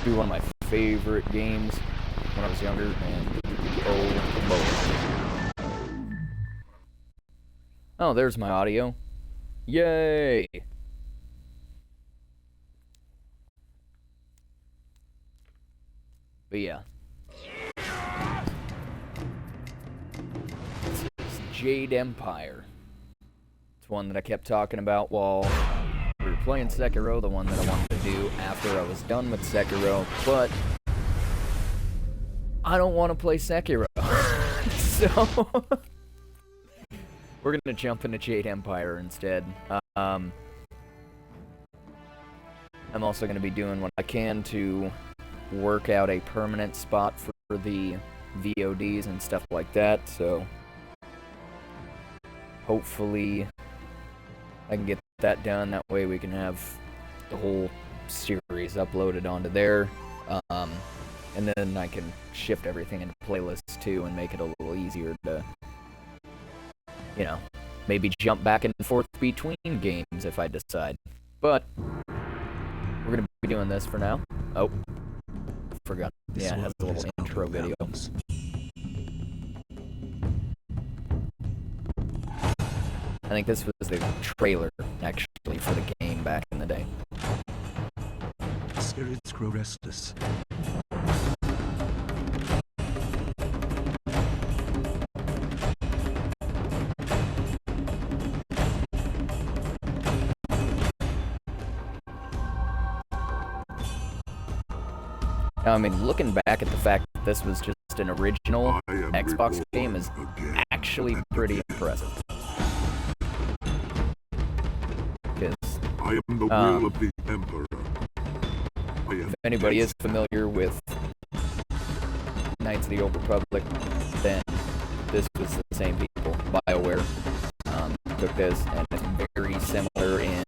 Be one of my favorite games when I was younger, and oh boy. Oh, there's my audio. Yay! But yeah. This is Jade Empire. It's one that I kept talking about while we were playing Sekiro, the one that I wanted to do after I was done with Sekiro, but I don't want to play Sekiro. So we're gonna jump into Jade Empire instead. I'm also gonna be doing what I can to work out a permanent spot for the VODs and stuff like that, so hopefully I can get that done. That way we can have the whole series uploaded onto there, and then I can shift everything into playlists too and make it a little easier to, you know, maybe jump back and forth between games if I decide. But we're gonna be doing this for now. Oh, forgot. Yeah, it has a little intro video. I think this was the trailer, actually, for the game back in the day. Spirits grow restless. Now, I mean, looking back at the fact that this was just an original Xbox game is actually pretty impressive. I am the will of the Emperor. If anybody is familiar with Knights of the Old Republic, then this was the same people. BioWare took this, and it's very similar in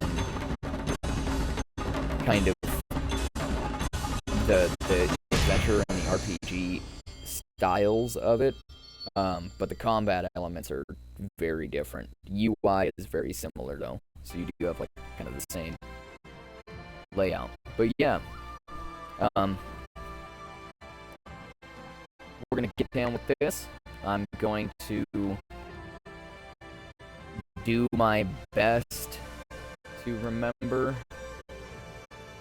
kind of the adventure and the RPG styles of it, but the combat elements are very different. UI is very similar though, so you do have like kind of the same layout. But yeah, we're gonna get down with this. I'm going to do my best to remember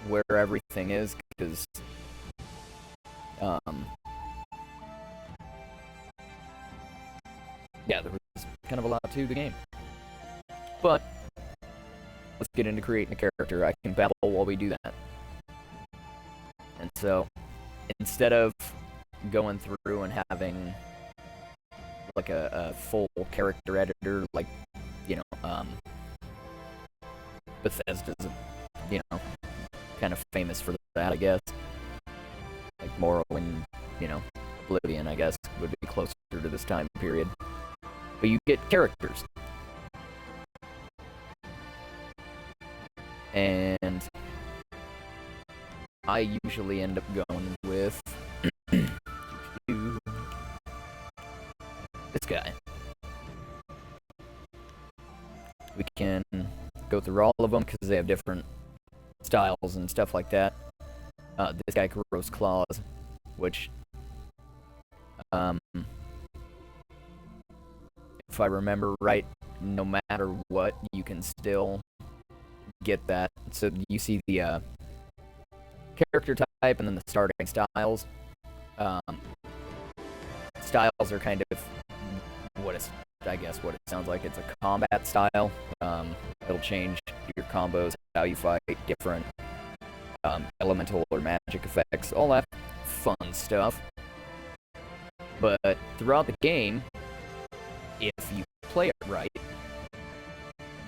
where everything is, because yeah, there was kind of a lot to the game. But let's get into creating a character. I can babble while we do that. And so, instead of going through and having like a full character editor, like, you know, Bethesda's, you know, kind of famous for that, I guess. Like Morrowind, you know, Oblivion, I guess, would be closer to this time period. But you get characters. And I usually end up going with this guy. We can go through all of them because they have different styles and stuff like that. This guy grows claws, which, if I remember right, no matter what, you can still get that. So you see the character type and then the starting styles. Styles are kind of what it's, I guess, what it sounds like. It's a combat style. It'll change your combos, how you fight, different elemental or magic effects, all that fun stuff. But throughout the game, if you play it right,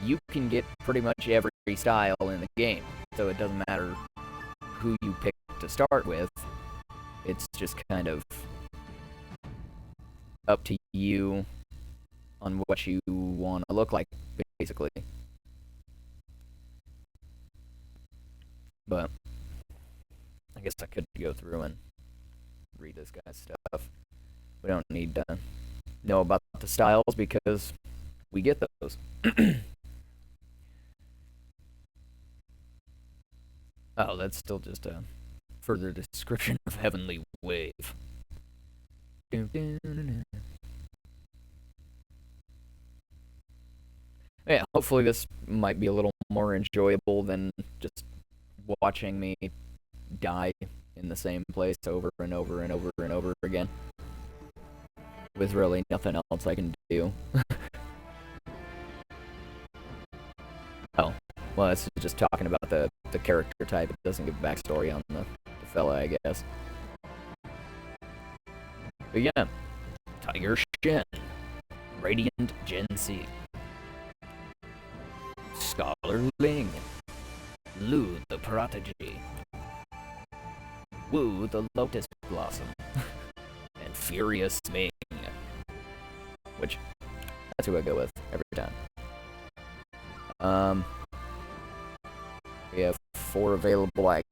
you can get pretty much every style in the game. So it doesn't matter who you pick to start with. It's just kind of up to you on what you want to look like, basically. But I guess I could go through and read this guy's stuff. We don't need to know about the styles because we get those. Oh, that's still just a Further description of Heavenly Wave. Yeah, hopefully this might be a little more enjoyable than just watching me die in the same place over and over and over and over again. With really nothing else I can do. Oh, well, this is just talking about the character type. It doesn't give backstory on the fella, I guess. But yeah, Tiger Shin, Radiant Gen C, Scholar Ling, Lu the Prodigy, Wu the Lotus Blossom, and Furious Ming. Which, that's who I go with every time. We have 4 available. I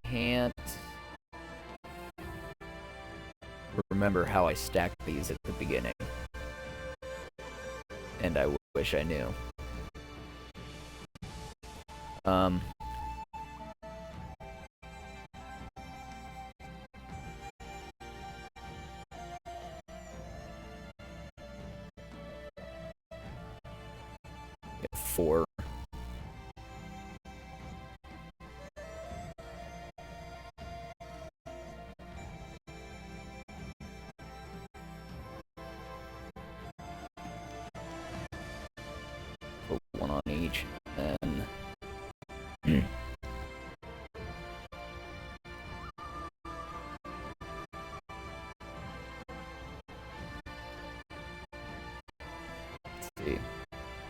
can't remember how I stacked these at the beginning. And I wish I knew. We have 4. Put 1 on each, and let's see.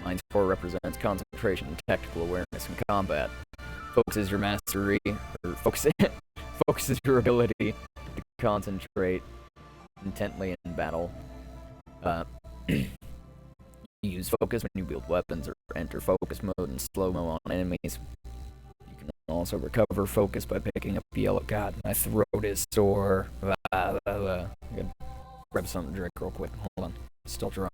Mine's 4 represents concentration and tactical awareness in combat. Focuses your mastery, or focuses your ability to concentrate intently in battle. You use focus when you wield weapons or enter focus mode in slow-mo on enemies. You can also recover focus by picking up yellow. God, my throat is sore. I gotta grab something to drink real quick. Hold on. Still dry.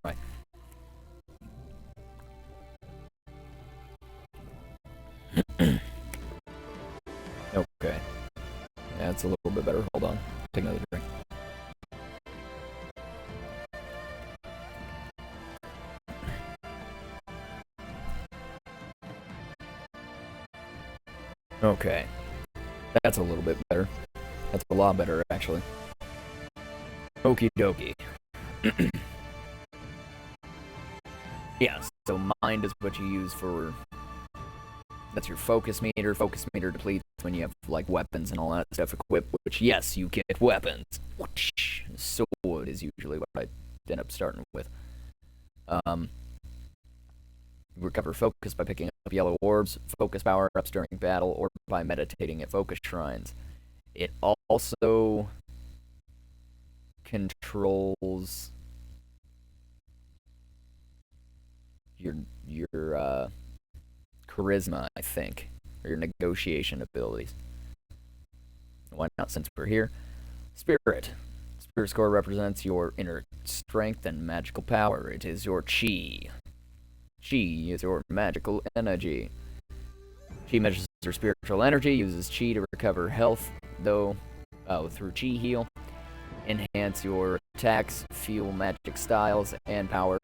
Okay. Yeah, it's a little bit better. Hold on. Take another drink. Okay. That's a little bit better. That's a lot better, actually. Okie dokie. Yeah, so mind is what you use for... That's your focus meter. Focus meter depletes when you have, like, weapons and all that stuff equipped, which, yes, you get weapons. Sword is usually what I end up starting with. Recover focus by picking up yellow orbs, focus power-ups during battle, or by meditating at focus shrines. It also controls your charisma, I think, or your negotiation abilities. Why not, since we're here? Spirit. Spirit score represents your inner strength and magical power. It is your chi. Chi is your magical energy. Chi measures your spiritual energy, uses chi to recover health, through chi heal, enhance your attacks, fuel magic styles, and power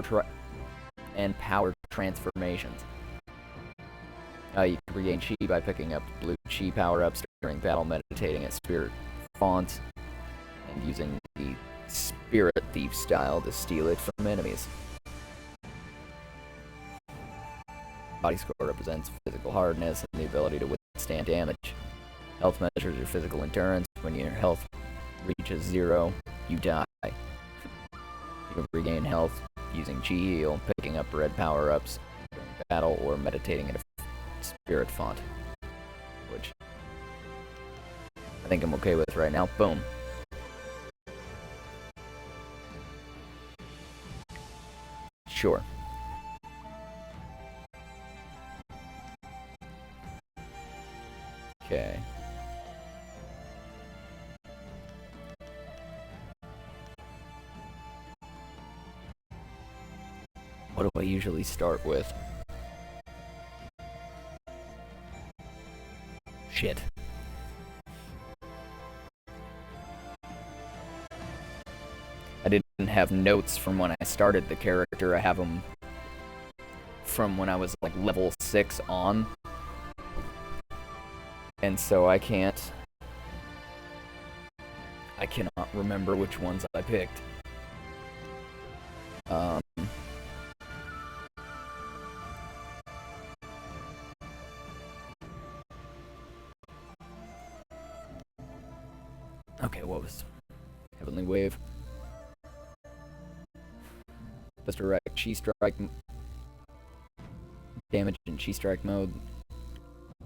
transformations. You can regain chi by picking up blue chi power-ups during battle, meditating at spirit font, and using the spirit thief style to steal it from enemies. Body score represents physical hardness and the ability to withstand damage. Health measures your physical endurance. When your health reaches 0, you die. You can regain health using chi heal, picking up red power-ups during battle, or meditating at a spirit font, which I think I'm okay with right now. Boom. Sure. Okay. What do I usually start with? Shit. have notes from when I started the character. I have them from when I was like level 6 on. And so I cannot remember which ones I picked. Okay, what was Heavenly Wave? Best direct Chi Strike damage in Chi Strike mode.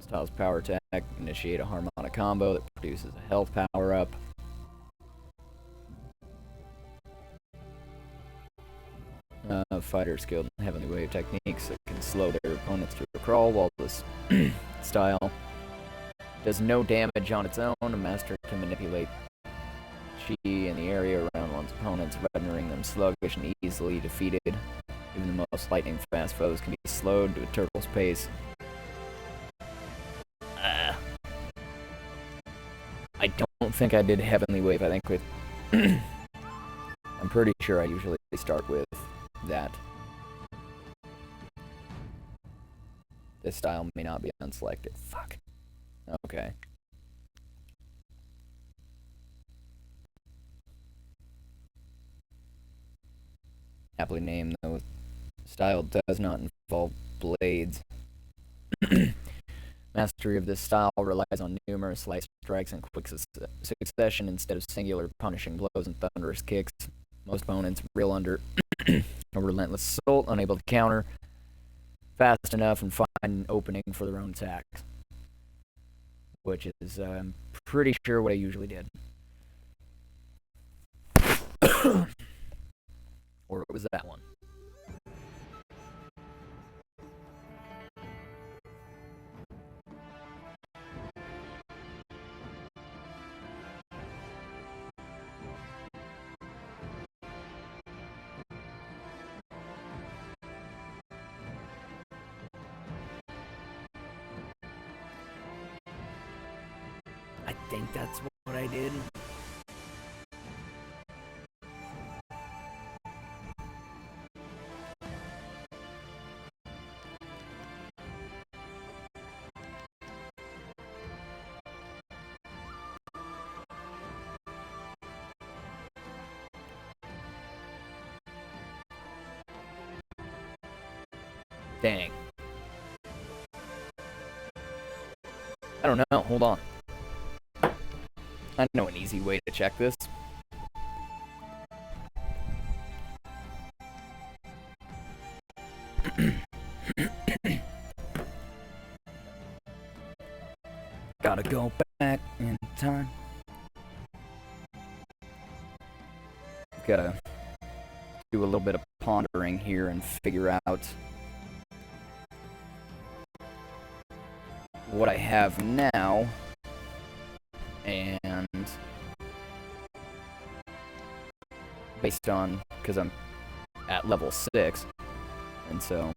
Styles power attack. Initiate a harmonic combo that produces a health power up. Fighter skilled in Heavenly Wave techniques that can slow their opponents to a crawl, while this style does no damage on its own. A master can manipulate Chi in the area around one's opponents, rendering them sluggish and easily defeated. Even the most lightning-fast foes can be slowed to a turtle's pace. I don't think I did Heavenly Wave. I think with... I'm pretty sure I usually start with that. This style may not be unselected. Fuck. Okay. Aptly named, though. Style does not involve blades. Mastery of this style relies on numerous light strikes in quick succession instead of singular punishing blows and thunderous kicks. Most opponents reel under a relentless assault, unable to counter fast enough and find an opening for their own attacks. Which is, I'm pretty sure what I usually did. Or it was that one. I think that's what I did. Dang. I don't know. Hold on. I know an easy way to check this. Gotta go back in time. Gotta do a little bit of pondering here and figure out what I have now. And based on, because I'm at level 6, and so,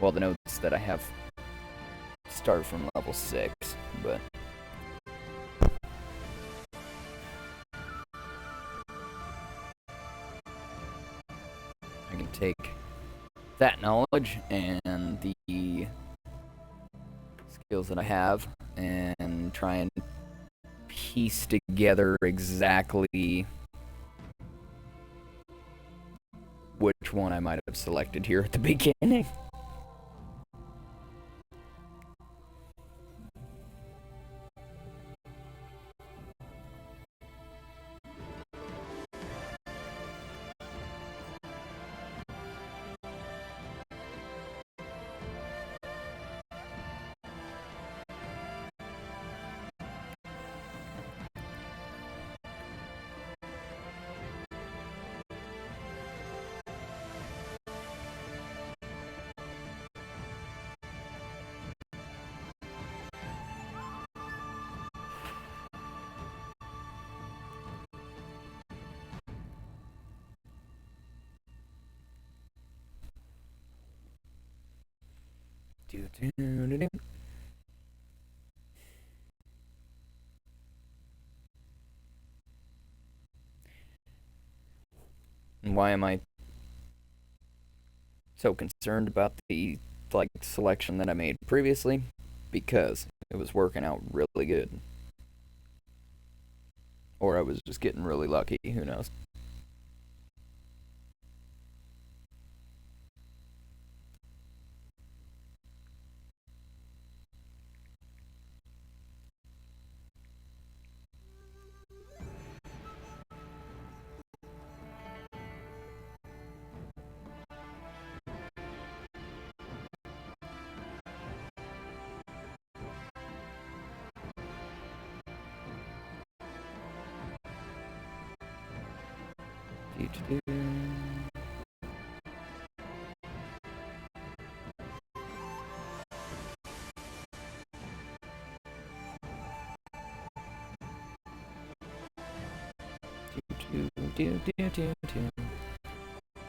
well, the notes that I have start from level 6, but I can take that knowledge and the skills that I have and try and piece together exactly which one I might have selected here at the beginning. Why am I so concerned about the selection that I made previously? Because it was working out really good. Or I was just getting really lucky, who knows.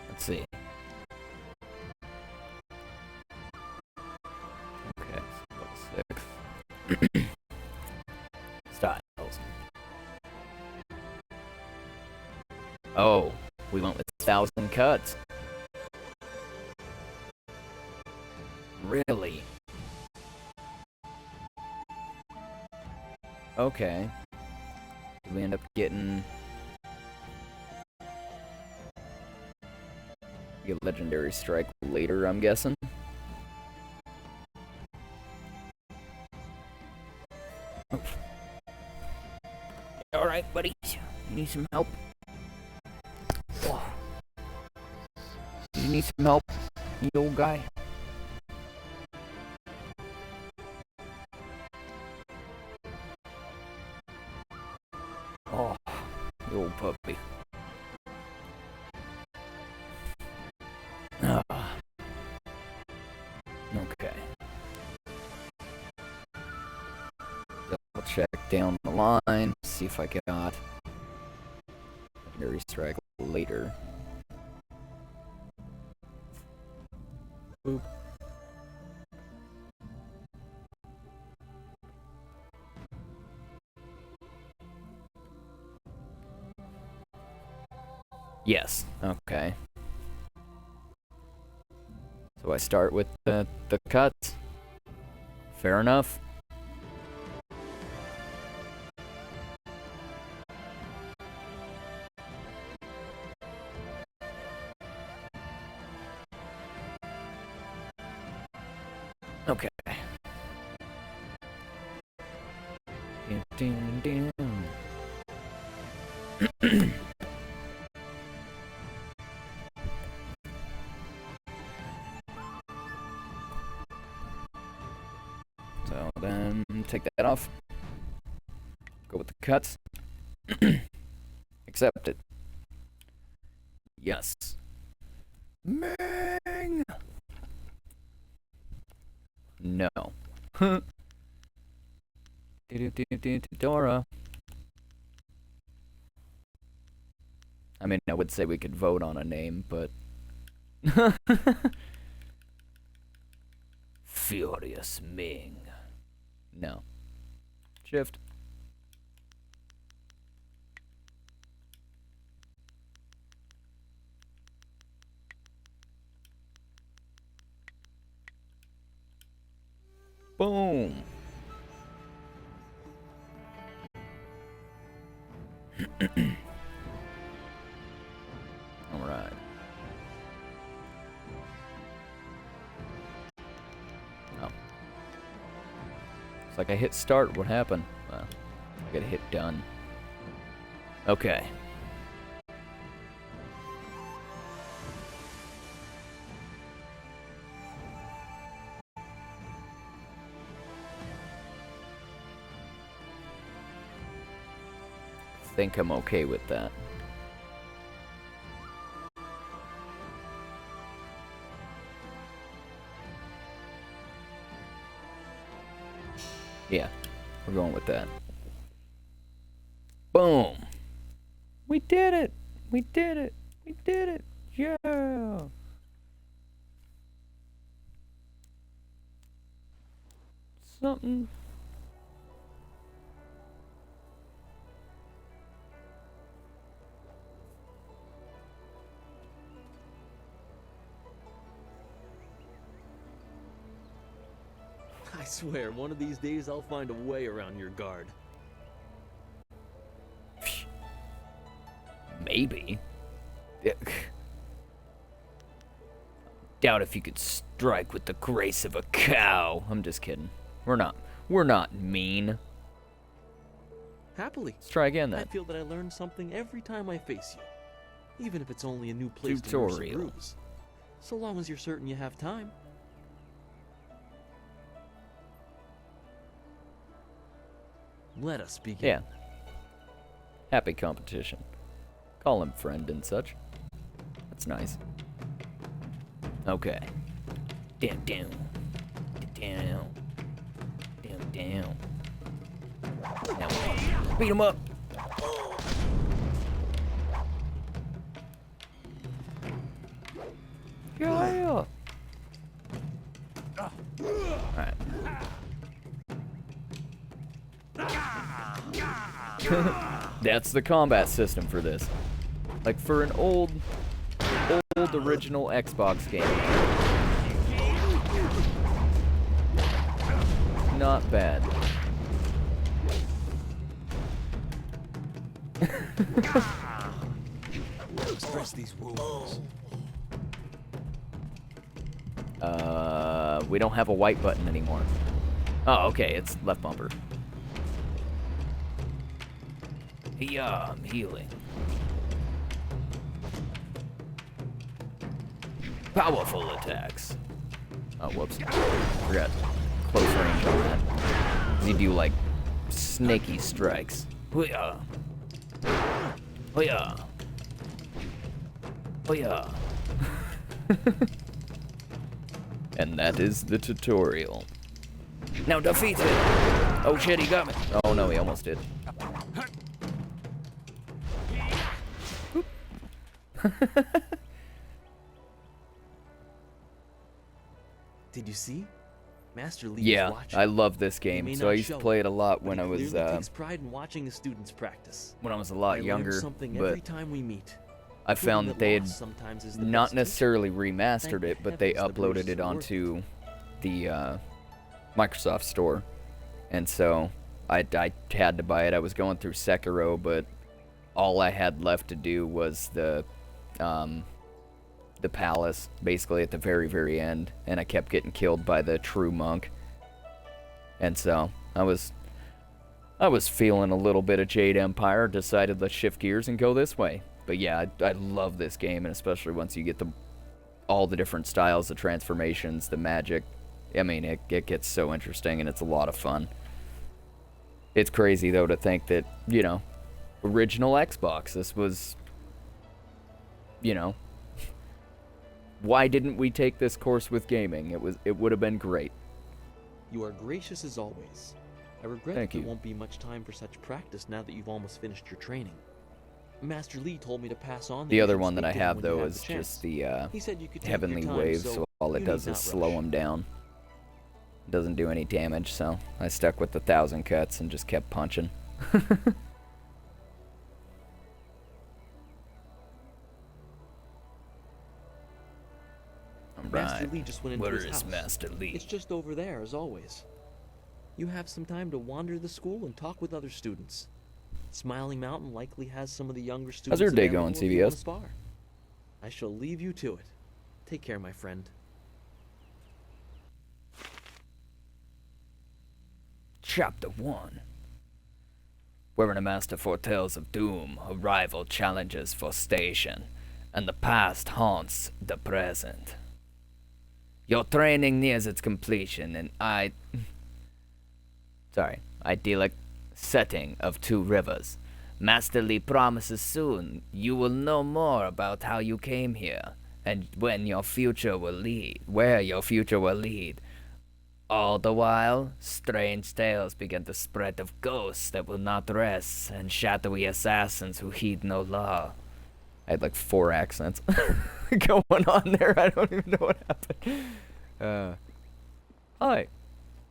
Let's see. Okay, level 6. Styles. Oh, we went with 1,000 cuts. Really? Okay. Did we end up getting a legendary strike later, I'm guessing? Alright, buddy. You need some help? Oh. You need some help, you old guy? Oh, you old puppy. Okay. I'll check down the line, see if I got legendary strike later. Boop. Yes. Okay. So I start with the cuts. Fair enough. Okay. So then take that off. Go with the cuts. Accept it. Yes. Ming! No. Dora. I mean, I would say we could vote on a name, but... Furious Ming. No. Shift. Boom. Alright. Oh. It's like I hit start. What happened? I gotta hit done. Okay. I think I'm okay with that. Yeah, we're going with that. Boom! We did it! We did it! We did it! Yeah! Something. I swear, one of these days I'll find a way around your guard. Maybe. Doubt if you could strike with the grace of a cow. I'm just kidding. We're not mean. Happily. Let's try again I then. feel that I learn something every time I face you. Even if it's only a new place to nurse a bruise. So long as you're certain you have time. Let us begin. Yeah. Happy competition. Call him friend and such. That's nice. Okay. Down, down. Down. Down, down. Now, beat him up. Yeah. Alright. That's the combat system for this. Like for an old original Xbox game. Not bad. Express these wounds. We don't have a white button anymore. Oh, okay, it's left bumper. Yeah, I'm healing. Powerful attacks. Oh, whoops. Forgot. Close range on that. You do, like, snaky strikes. Hoo-yah. Hoo-yah. Hoo-yah. And that is the tutorial. Now defeat him! Oh shit, he got me. Oh no, he almost did. Did you see? Master Lee Yeah, is watching. I love this game. So I used to play it a lot when I was takes pride in watching the students practice. when I was a lot younger, Something but every time we meet. I found that they had Sometimes is the not best necessarily remastered it, but they heavens the uploaded bruises it are worth onto the Microsoft Store, and so I had to buy it. I was going through Sekiro, but all I had left to do was the palace, basically at the very end, and I kept getting killed by the true monk, and so I was feeling a little bit of Jade Empire. Decided let's shift gears and go this way. But yeah, I love this game, and especially once you get all the different styles, the transformations, the magic. I mean, it gets so interesting, and it's a lot of fun. It's crazy, though, to think that, you know, original Xbox, this was, you know, why didn't we take this course with gaming? It would have been great. You are gracious as always. I regret Thank that you. there won't be much time for such practice now that you've almost finished your training. Master Lee told me to pass on The other you should one that I speak to him have, when you though, have is the chance. just the He said you could take your heavenly time, wave, so so all it you does need is not slow rush. him down. Doesn't do any damage, so I stuck with the 1,000 cuts and just kept punching. Master Right. Lee just went into Where his is house. Master Lee? It's just over there, as always. You have some time to wander the school and talk with other students. Smiling Mountain likely has some of the younger students. your day available going, if you wanna CVS? spar. I shall leave you to it. Take care, my friend. Chapter 1. Wherein a master foretells of doom, a rival challenges for station, and the past haunts the present. Your training nears its completion, and idyllic setting of two rivers. Master Lee promises soon you will know more about how you came here, and where your future will lead. All the while, strange tales begin to spread of ghosts that will not rest, and shadowy assassins who heed no law. I had like 4 accents going on there. I don't even know what happened. Hi.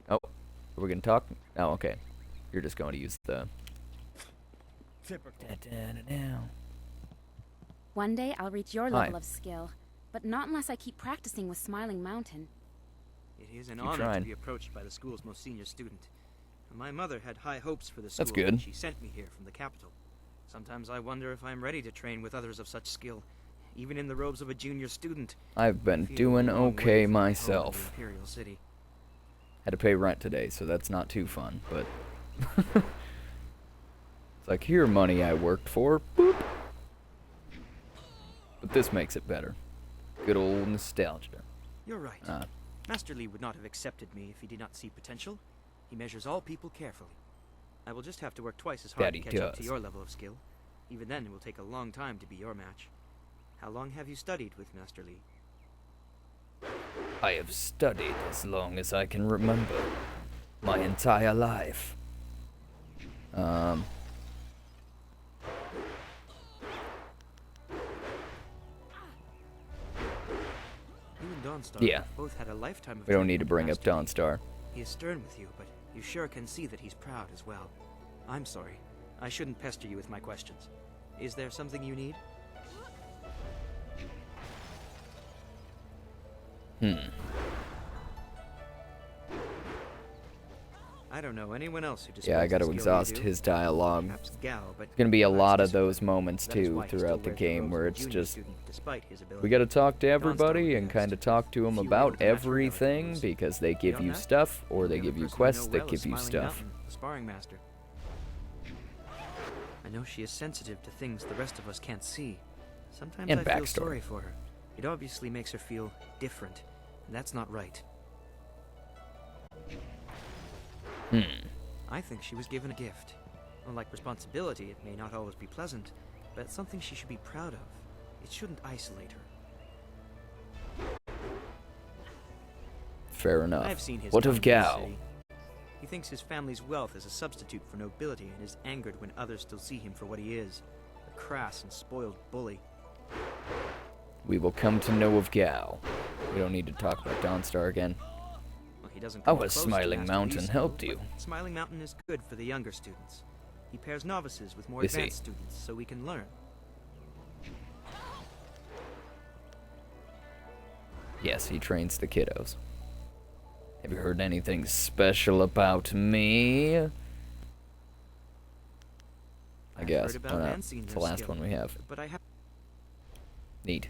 Oh, are we gonna talk? Oh, okay. You're just going to use the... One day I'll reach your Hi. level of skill, but not unless I keep practicing with Smiling Mountain. It is an Keep honor trying. to be approached by the school's most senior student. My mother had high hopes for the school That's good. when she sent me here from the capital. Sometimes I wonder if I'm ready to train with others of such skill, even in the robes of a junior student. I've been I feel doing a long way okay from my home in the myself. Imperial City. Had to pay rent today, so that's not too fun, but... it's like, here, money I worked for. Boop. But this makes it better. Good old nostalgia. You're right. Master Lee would not have accepted me if he did not see potential. He measures all people carefully. I will just have to work twice as hard That to he catch up to does. your level of skill. Even then, it will take a long time to be your match. How long have you studied with Master Lee? I have studied as long as I can remember. My entire life. You and Dawnstar Yeah. both had a lifetime of We don't training need to with bring up Master Lee. Dawnstar. He is stern with you, but you sure can see that he's proud as well. I'm sorry. I shouldn't pester you with my questions. Is there something you need? I don't know anyone else who Yeah, I displays gotta the skill you exhaust do. his dialogue. Perhaps Gao, but There's gonna be a perhaps lot of discipline. those moments That is too why he still throughout the wears game robes where of a it's junior just student, despite his ability. we gotta talk to Dawnstar everybody would and be kind of next. talk to them Few about able to match her delicate everything moves. because they give Beyond you that, stuff or the they other give you person I quests know that well give is you Smiling stuff. Mountain, the sparring master. I know she is sensitive to things the rest of us can't see. Sometimes And I feel backstory. sorry for her. It obviously makes her feel different, and that's not right. I think she was given a gift. Unlike responsibility, it may not always be pleasant, but it's something she should be proud of. It shouldn't isolate her. Fair enough. I've seen his What of kind in the Gao? city. He thinks his family's wealth is a substitute for nobility and is angered when others still see him for what he is, a crass and spoiled bully. We will come to know of Gao. We don't need to talk about Dawnstar again. Well, he doesn't How come has close to Smiling Master Mountain Lee's helped skill, you? but Smiling Mountain is good for the younger students. He pairs novices with more Is he? advanced students so we can learn. Yes, he trains the kiddos. Have you heard anything special about me? I I've guess. heard Why about not? and seen It's your the last skill, one we have. but I have. Neat.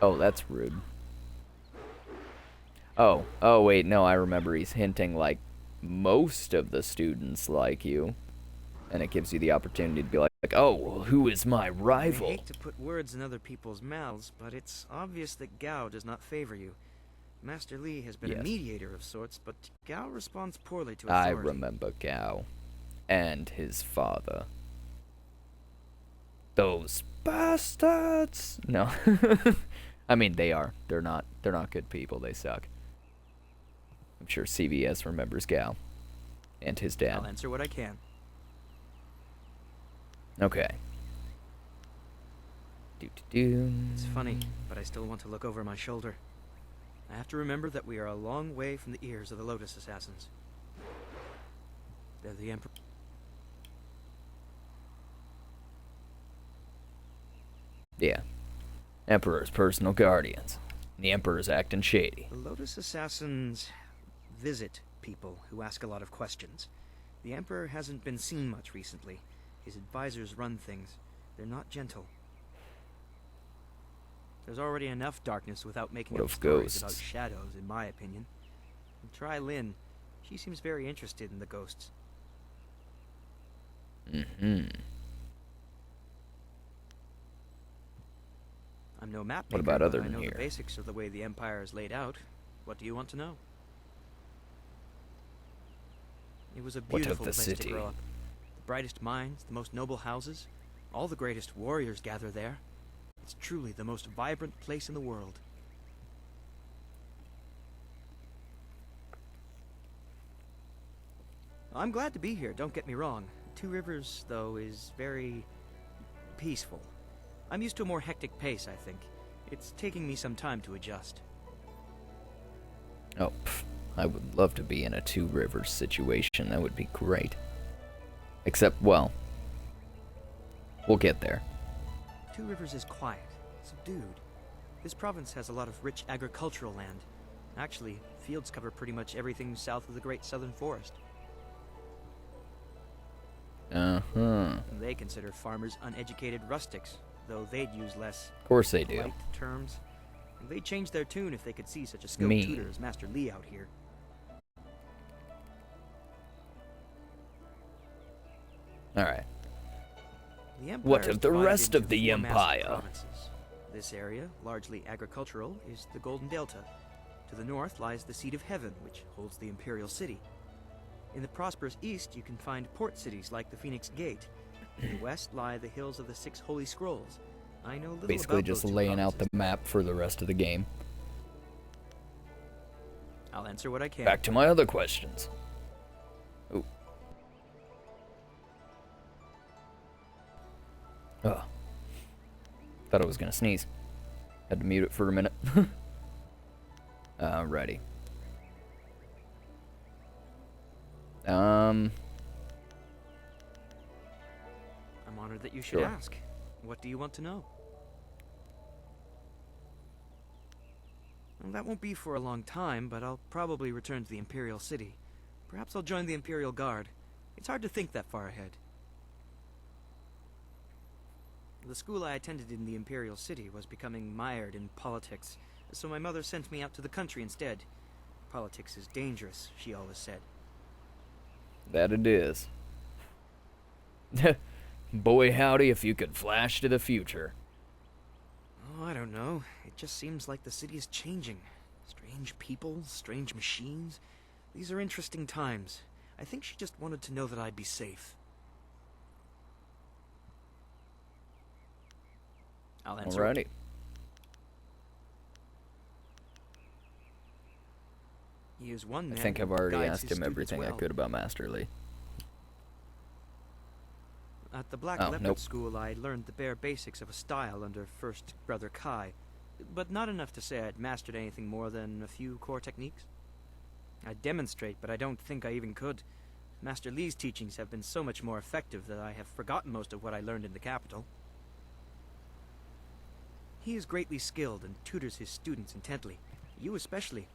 Oh, that's rude. Oh wait, no, I remember he's hinting like most of the students like you. And it gives you the opportunity to be like, oh, well, who is my I rival? hate to put words in other people's mouths, but it's obvious that Gao does not favor you. Master Lee has been a Yes. mediator of sorts, but Gao responds poorly to I authority. remember Gao. And his father. Those bastards! No. I mean, they are. They're not good people. They suck. I'm sure CVS remembers Gao. And his I'll dad. answer what I can. Okay. Do-do-do. It's funny, but I still want to look over my shoulder. I have to remember that we are a long way from the ears of the Lotus Assassins. They're the Emperor. Yeah. Emperor's personal guardians. The Emperor's acting shady. The Lotus Assassins visit people who ask a lot of questions. The Emperor hasn't been seen much recently. His advisors run things. They're not gentle. There's already enough darkness without making What up of stories about ghosts? shadows, in my opinion. And try Lynn. She seems very interested in the ghosts. Mm-hmm. I'm no map What maker, about other but I than know here? the basics of the way the Empire is laid out. What do you want to know? It was a What of beautiful the place city? to grow up. The brightest minds, the most noble houses, all the greatest warriors gather there. It's truly the most vibrant place in the world. I'm glad to be here, don't get me wrong. Two Rivers, though, is very peaceful. I'm used to a more hectic pace, I think. It's taking me some time to adjust. Oh, I would love to be in a Two Rivers situation. That would be great. Except, well, we'll get there. Two Rivers is quiet. subdued. This province has a lot of rich agricultural land. Actually, fields cover pretty much everything south of the Great Southern Forest. Uh-huh. They consider farmers uneducated rustics, though they'd use less Of course they do. polite terms. They'd change their tune if they could see such a skilled Me. tutor as Master Lee out here. Alright. The Empire What is of the divided rest of into the four massive Empire? provinces. This area, largely agricultural, is the Golden Delta. To the north lies the Seat of Heaven, which holds the Imperial City. In the prosperous east, you can find port cities like the Phoenix Gate. In the west lie the hills of the Six Holy Scrolls. I know little Basically about just those two laying out the provinces. map for the rest of the game. I'll answer what I can. Back to my other questions. Oh. Ugh. Thought I was gonna sneeze. Had to mute it for a minute. Alrighty. I'm honored that you should Sure. ask. What do you want to know? Well, that won't be for a long time, but I'll probably return to the Imperial City. Perhaps I'll join the Imperial Guard. It's hard to think that far ahead. The school I attended in the Imperial City was becoming mired in politics, so my mother sent me out to the country instead. Politics is dangerous, she always said. That it is. Boy howdy if you could flash to the future. Oh, I don't know. It just seems like the city is changing. Strange people, strange machines. These are interesting times. I think she just wanted to know that I'd be safe. I'll answer. Alrighty. He is one I man think who I've already guides asked his him students everything I well. could about Master Lee. At the Black Oh, Leopard nope. School, I learned the bare basics of a style under First Brother Kai, but not enough to say I'd mastered anything more than a few core techniques. I'd demonstrate, but I don't think I even could. Master Lee's teachings have been so much more effective that I have forgotten most of what I learned in the capital. He is greatly skilled and tutors his students intently. You especially.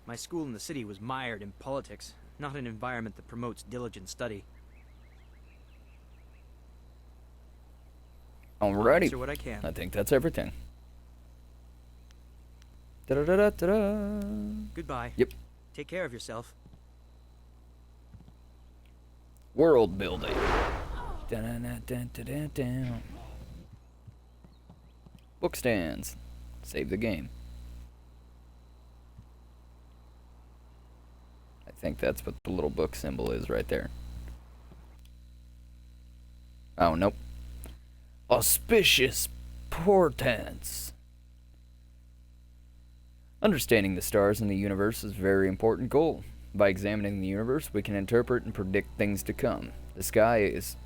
My school in the city was mired in politics, not an environment that promotes diligent study. I'll Alrighty. answer what I can. I think that's everything. Da-da-da-da-da-da. Goodbye. Yep. Take care of yourself. World building. Da-da-da-da-da-da. Book stands. Save the game. I think that's what the little book symbol is right there. Oh, nope. Auspicious portents. Understanding the stars in the universe is a very important goal. By examining the universe, we can interpret and predict things to come. The sky is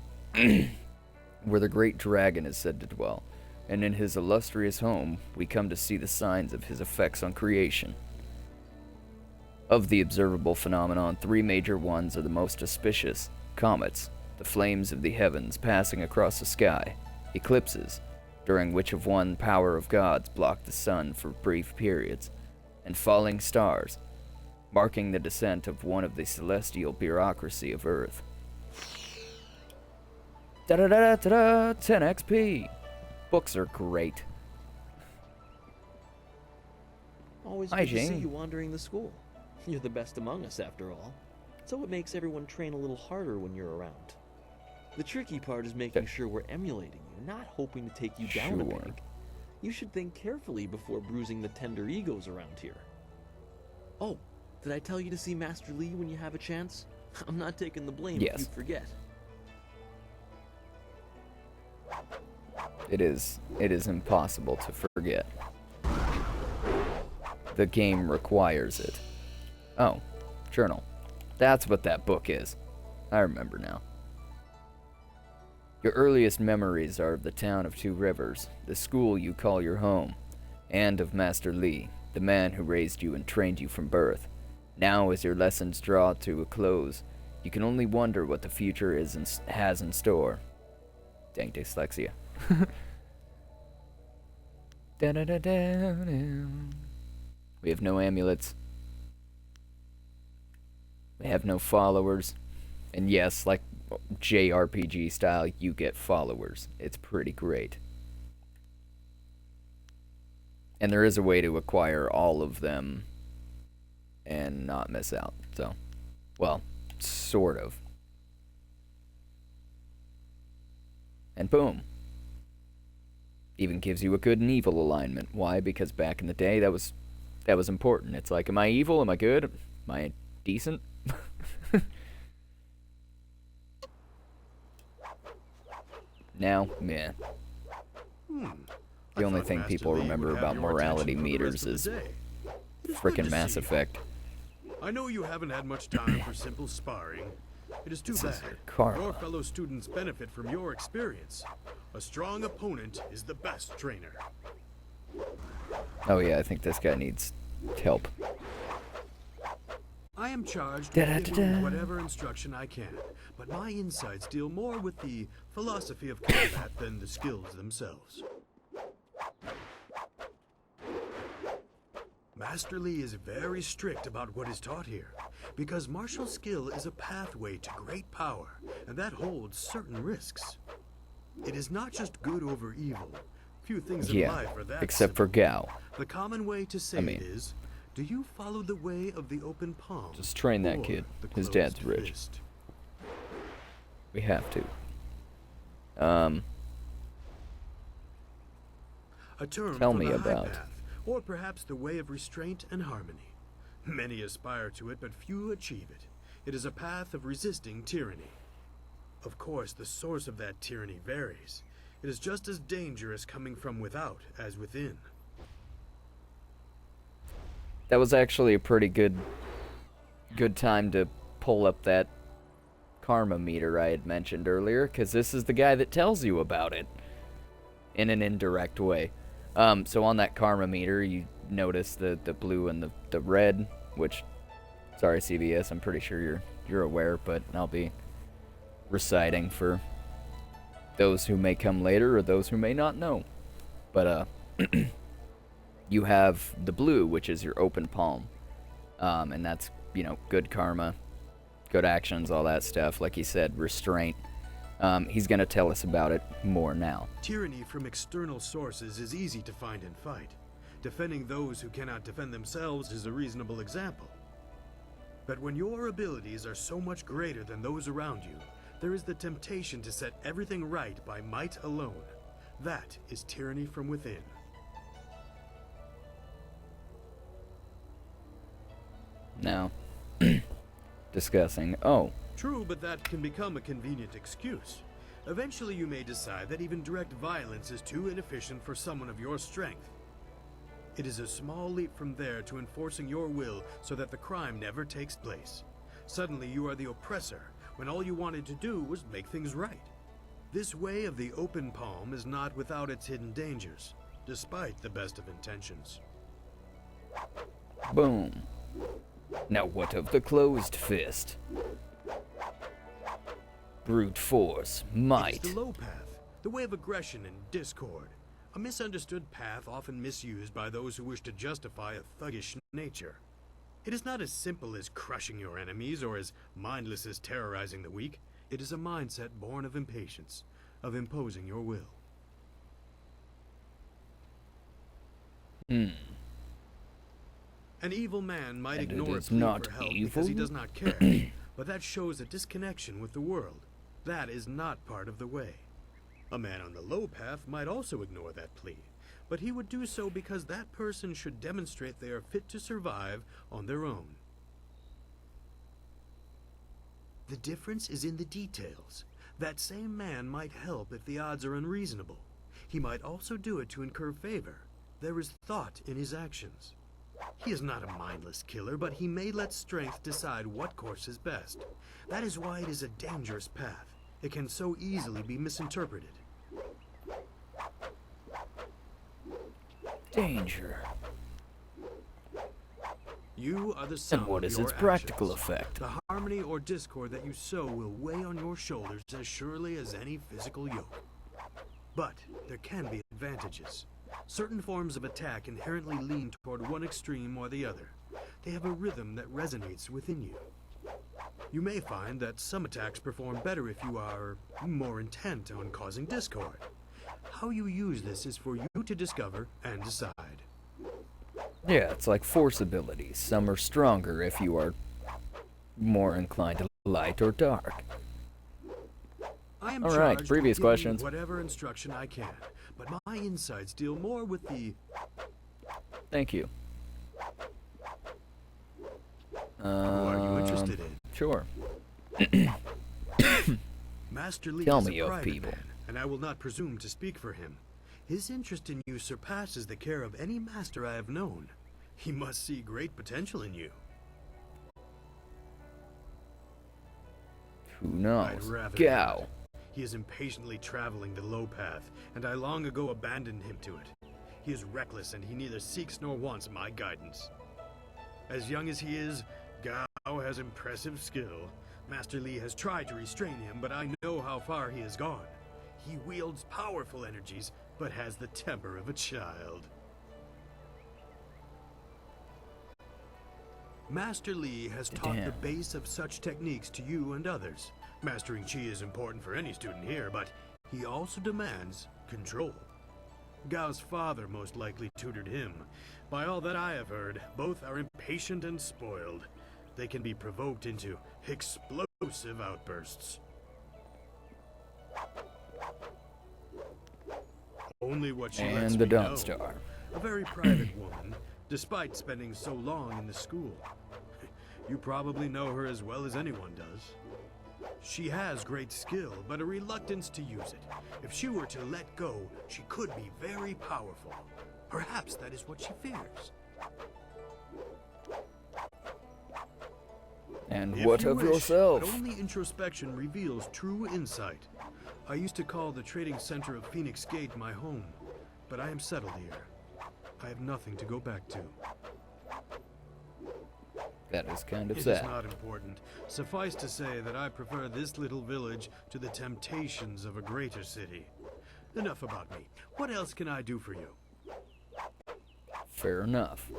where the great dragon is said to dwell, and in his illustrious home, we come to see the signs of his effects on creation. Of the observable phenomenon, three major ones are the most auspicious: comets, the flames of the heavens passing across the sky; eclipses, during which of one power of gods block the sun for brief periods; and falling stars, marking the descent of one of the celestial bureaucracy of Earth. Da-da-da-da-da-da! 10 XP! Books are great. Always Hi, good to see Jane. you wandering the school. You're the best among us, after all. So it makes everyone train a little harder when you're around. The tricky part is making sure we're emulating you, not hoping to take you down a Sure. peg. You should think carefully before bruising the tender egos around here. Oh, did I tell you to see Master Lee when you have a chance? I'm not taking the blame Yes. if you forget. It is impossible to forget. The game requires it. Oh, journal. That's what that book is. I remember now. Your earliest memories are of the town of Two Rivers, the school you call your home, and of Master Lee, the man who raised you and trained you from birth. Now, as your lessons draw to a close, you can only wonder what the future has in store. Dang dyslexia. Da-da-da-da-da. We have no amulets. We have no followers. And yes, like JRPG style, you get followers. It's pretty great. And there is a way to acquire all of them and not miss out. So, well, sort of. And boom. Even gives you a good and evil alignment. Why? Because back in the day, that was important. It's like, am I evil? Am I good? Am I decent? Now, meh. The only thing people remember about morality meters is frickin' Mass Effect. I know you haven't had much time for simple sparring. It is too This bad. is your karma. Your fellow students benefit from your experience. A strong opponent is the best trainer. Oh yeah, I think this guy needs help. I am charged with giving whatever instruction I can, but my insights deal more with the philosophy of combat than the skills themselves. Master Lee is very strict about what is taught here, because martial skill is a pathway to great power, and that holds certain risks. It is not just good over evil. Few things in life are that except for Gao. The common way to say it is, do you follow the way of the open palm? Just train that kid. His dad's rich. Fist? We have to. A term Tell for me the high about. path, or perhaps the way of restraint and harmony. Many aspire to it, but few achieve it. It is a path of resisting tyranny. Of course, the source of that tyranny varies. It is just as dangerous coming from without as within. That was actually a pretty good time to pull up that karma meter I had mentioned earlier, because this is the guy that tells you about it in an indirect way. So on that karma meter, you notice the blue and the red, which, sorry CVS, I'm pretty sure you're aware, but I'll be reciting for those who may come later or those who may not know. But you have the blue, which is your open palm, and that's, good karma, good actions, all that stuff. Like he said, restraint. He's gonna tell us about it more now. Tyranny from external sources is easy to find and fight. Defending those who cannot defend themselves is a reasonable example. But when your abilities are so much greater than those around you, there is the temptation to set everything right by might alone. That is tyranny from within. Now, discussing. Oh, True, but that can become a convenient excuse. Eventually you may decide that even direct violence is too inefficient for someone of your strength. It is a small leap from there to enforcing your will so that the crime never takes place. Suddenly you are the oppressor, when all you wanted to do was make things right. This way of the open palm is not without its hidden dangers, despite the best of intentions. boom. Now what of the closed fist? Brute force, might. It's the low path, the way of aggression and discord. A misunderstood path often misused by those who wish to justify a thuggish nature. It is not as simple as crushing your enemies or as mindless as terrorizing the weak. It is a mindset born of impatience, of imposing your will. An evil man might And it ignore a is plea not for help evil? because he does not care, but that shows a disconnection with the world. That is not part of the way. A man on the low path might also ignore that plea, but he would do so because that person should demonstrate they are fit to survive on their own. The difference is in the details. That same man might help if the odds are unreasonable. He might also do it to incur favor. There is thought in his actions. He is not a mindless killer, but he may let strength decide what course is best. That is why it is a dangerous path. It can so easily be misinterpreted. Danger. You are the sum And what of is your its practical actions. effect? The harmony or discord that you sow will weigh on your shoulders as surely as any physical yoke. But there can be advantages. Certain forms of attack inherently lean toward one extreme or the other. They have a rhythm that resonates within you. You may find that some attacks perform better if you are more intent on causing discord. How you use this is for you to discover and decide. Yeah, it's like force abilities. Some are stronger if you are more inclined to light or dark. I am All right, charged previous with giving you questions. whatever instruction I can, but my insights deal more with the... Thank you. Who are you interested in? Sure. Master Lee Tell is me a of private people. man, and I will not presume to speak for him. His interest in you surpasses the care of any master I have known. He must see great potential in you. Who I'd knows? rather Gao. not. He is impatiently traveling the low path, and I long ago abandoned him to it. He is reckless, and he neither seeks nor wants my guidance. As young as he is, Gao has impressive skill. Master Lee has tried to restrain him, but I know how far he has gone. He wields powerful energies, but has the temper of a child. Master Lee has taught the Damn. base of such techniques to you and others. Mastering Qi is important for any student here, but he also demands control. Gao's father most likely tutored him. By all that I have heard, both are impatient and spoiled. They can be provoked into explosive outbursts. Only what she lets And the me Dawn know. Star. A very private woman, despite spending so long in the school. You probably know her as well as anyone does. She has great skill, but a reluctance to use it. If she were to let go, she could be very powerful. Perhaps that is what she fears. And If what you of wish, yourself? but only introspection reveals true insight. I used to call the trading center of Phoenix Gate my home, but I am settled here. I have nothing to go back to. That is kind of It is sad. not important. Suffice to say that I prefer this little village to the temptations of a greater city. Enough about me. What else can I do for you? Fair enough.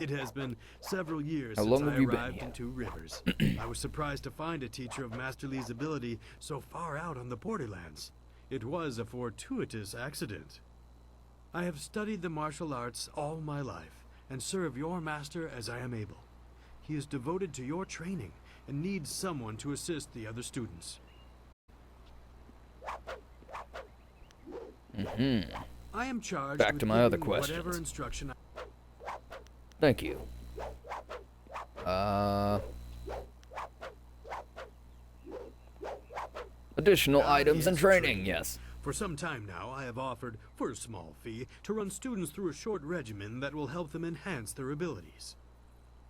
It has been several years How since long I have you been arrived here? in Two Rivers. I was surprised to find a teacher of Master Lee's ability so far out on the borderlands. It was a fortuitous accident. I have studied the martial arts all my life, and serve your master as I am able. He is devoted to your training, and needs someone to assist the other students. I am charged Back with to my other giving whatever questions. instruction Thank you. Additional items and yes, training, yes. For some time now, I have offered, for a small fee, to run students through a short regimen that will help them enhance their abilities.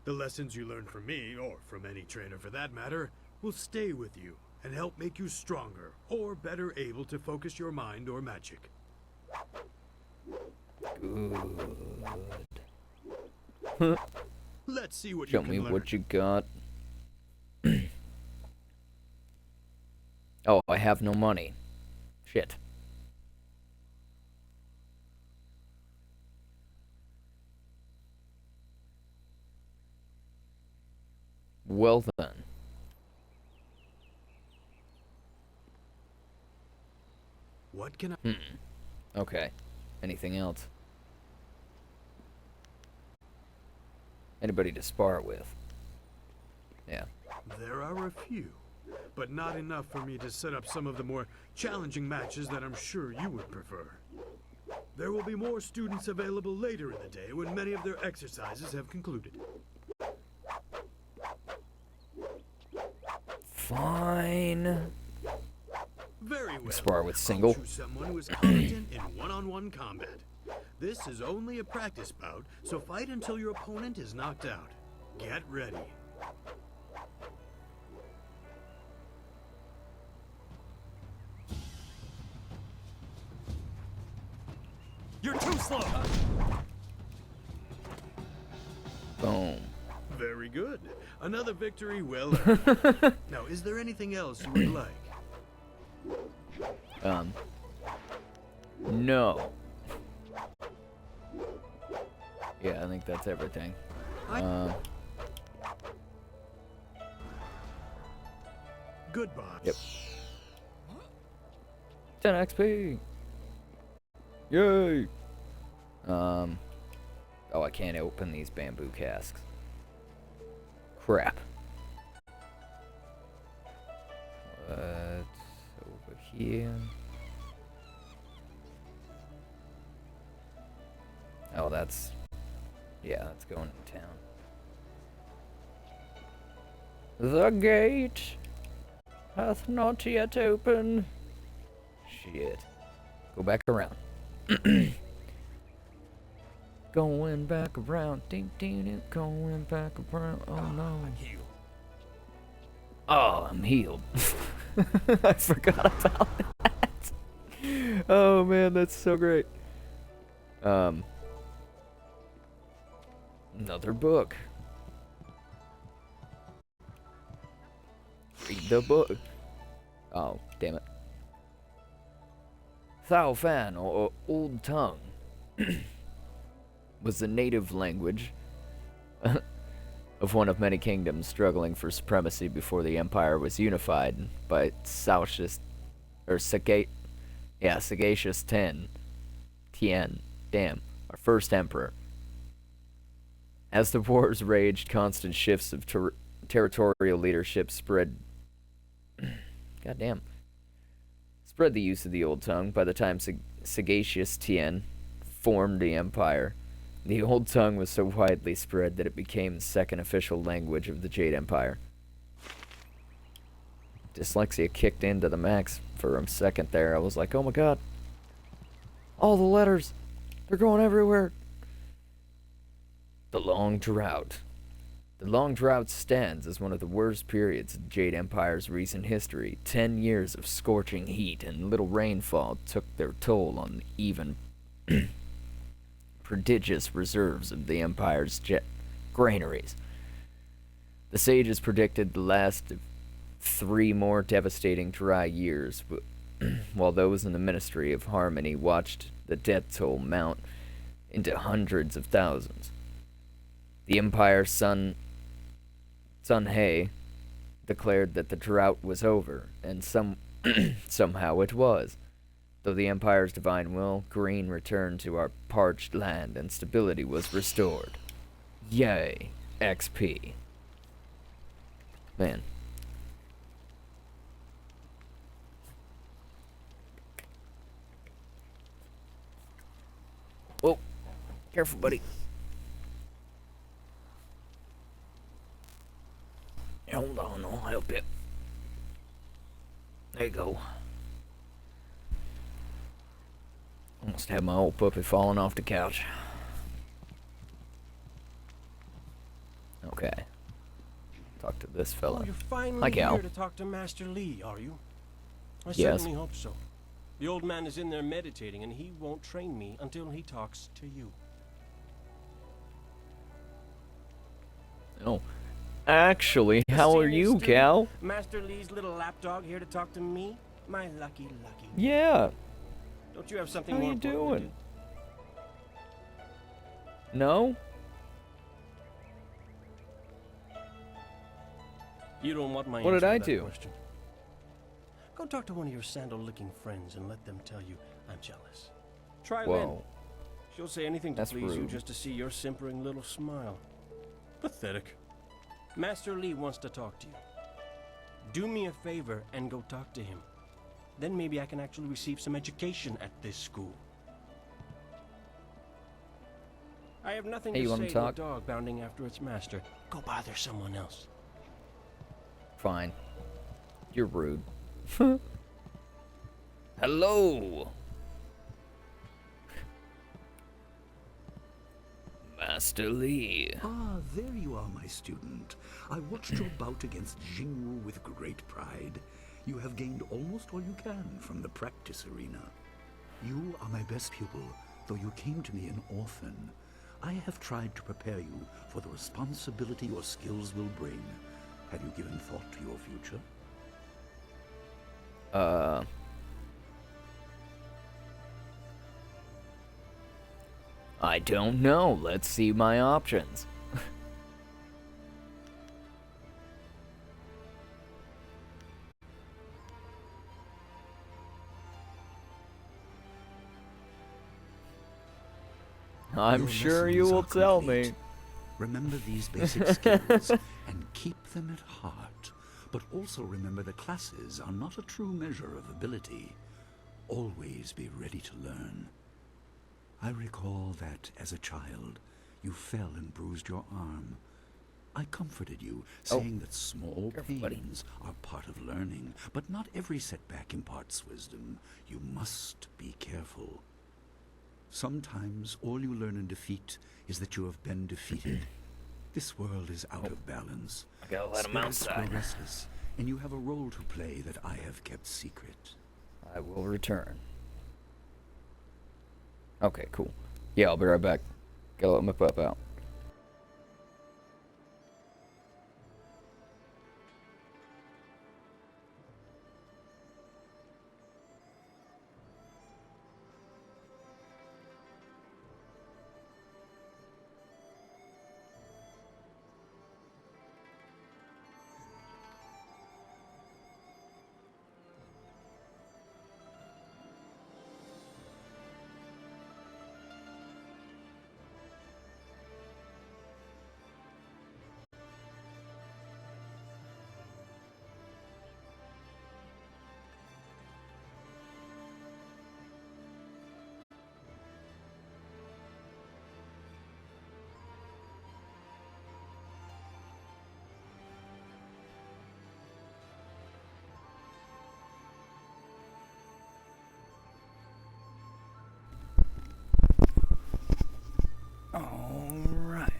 The lessons you learn from me, or from any trainer for that matter, will stay with you and help make you stronger or better able to focus your mind or magic. Good. Let's see what Show you can me learn. what you got. Oh, I have no money. Shit. Well then. What can I... Okay. Anything else? Anybody to spar with? Yeah. There are a few, but not enough for me to set up some of the more challenging matches that I'm sure you would prefer. There will be more students available later in the day when many of their exercises have concluded. Fine. Very well. Spar with I'll single. choose someone who is competent in one-on-one combat. This is only a practice bout, so fight until your opponent is knocked out. Get ready. You're too slow! Boom. Very good. Another victory well earned. Now, is there anything else you would like? No. Yeah, I think that's everything. I- Goodbye. Yep. 10 XP. Yay. Oh, I can't open these bamboo casks. Crap. What's over here? Oh, that's... Yeah, that's going to town. The gate hath not yet opened. Shit. Go back around. Going back around. Ding, ding, ding. Going back around. Oh, no. Oh, I'm healed. I forgot about that. Oh, man, that's so great. Another book. Read the book. Oh, damn it. Thao Fan, or Old Tongue, was the native language of one of many kingdoms struggling for supremacy before the empire was unified by Sagacious Tien, our first emperor. As the wars raged, constant shifts of territorial leadership spread the use of the Old Tongue. By the time Sagacious Tien formed the empire, the Old Tongue was so widely spread that it became the second official language of the Jade Empire. Dyslexia kicked into the max for a second there. I was like, oh my god. All the letters. They're going everywhere. The Long Drought. The Long Drought stands as one of the worst periods of the Jade Empire's recent history. 10 years of scorching heat and little rainfall took their toll on even prodigious reserves of the Empire's granaries. The sages predicted the last of 3 more devastating dry years, while those in the Ministry of Harmony watched the death toll mount into hundreds of thousands. The Empire's Sun He declared that the drought was over, and somehow it was. Though the Empire's divine will, green returned to our parched land, and stability was restored. Yay, XP. Man. Oh, careful, buddy. Hold on, I'll help you. There you go. Almost had my old puppy falling off the couch. Okay. Talk to this fella. Oh, you're finally Hi, Gal. here to talk to Master Lee, are you? I Yes. certainly hope so. The old man is in there meditating, and he won't train me until he talks to you. Oh. Actually, how are you, Cal? Master Lee's little lapdog here to talk to me? My lucky. Yeah. Don't you have something How more you important to doing? No? do? You don't want my What did answer to I that do? question. Go talk to one of your sandal-licking friends and let them tell you I'm jealous. Try Lynn. Whoa. She'll say anything to That's please you rude. just to see your simpering little smile. Pathetic. Master Lee wants to talk to you. Do me a favor and go talk to him. Then maybe I can actually receive some education at this school. I have nothing Hey, you to wanna say to a talk? dog bounding after its master. Go bother someone else. Fine. You're rude. Hello! Master Lee. Ah, there you are, my student. I watched your bout against Jingwu with great pride. You have gained almost all you can from the practice arena. You are my best pupil, though you came to me an orphan. I have tried to prepare you for the responsibility your skills will bring. Have you given thought to your future? I don't know. Let's see my options. I'm Your sure you lessons will are tell complete. me. Remember these basic skills and keep them at heart. But also remember that classes are not a true measure of ability. Always be ready to learn. I recall that, as a child, you fell and bruised your arm. I comforted you, saying that small Careful, buddy. pains are part of learning, but not every setback imparts wisdom. You must be careful. Sometimes all you learn in defeat is that you have been defeated. This world is out of balance. I gotta let him Spirits outside. grow restless, and you have a role to play that I have kept secret. I will return. Okay, cool. Yeah, I'll be right back. Gotta let my pup out. Alright.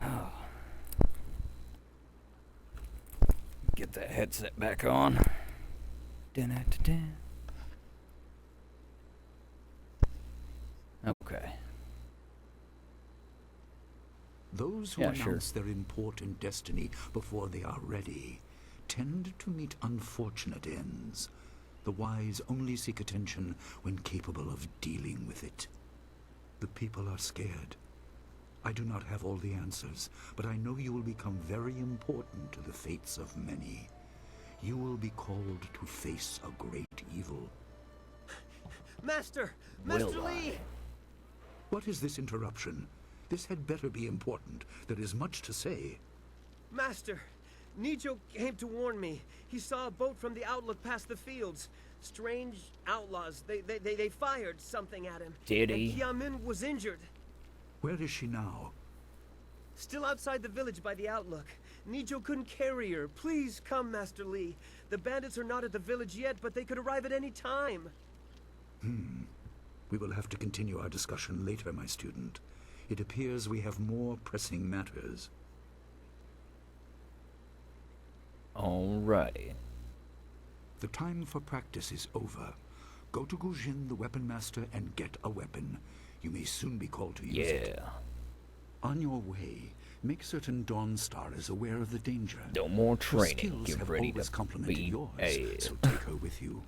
Oh. Get that headset back on. Dun-dun-dun-dun. Okay. Those who Yeah, sure. announce their important destiny before they are ready tend to meet unfortunate ends. The wise only seek attention when capable of dealing with it. The people are scared. I do not have all the answers, but I know you will become very important to the fates of many. You will be called to face a great evil. Master! Will Master Lee! I? What is this interruption? This had better be important. There is much to say. Master! Nijo came to warn me. He saw a boat from the outlook past the fields. Strange outlaws. They fired something at him. Did he? And Kiamin was injured. Where is she now? Still outside the village by the outlook. Nijo couldn't carry her. Please come, Master Lee. The bandits are not at the village yet, but they could arrive at any time. We will have to continue our discussion later, my student. It appears we have more pressing matters. Alrighty. The time for practice is over. Go to Gujin, the weapon master, and get a weapon. You may soon be called to use it. Yeah. On your way, make certain Dawnstar is aware of the danger. No more Her training. skills Get have ready always to complemented be yours, a... so take her with you.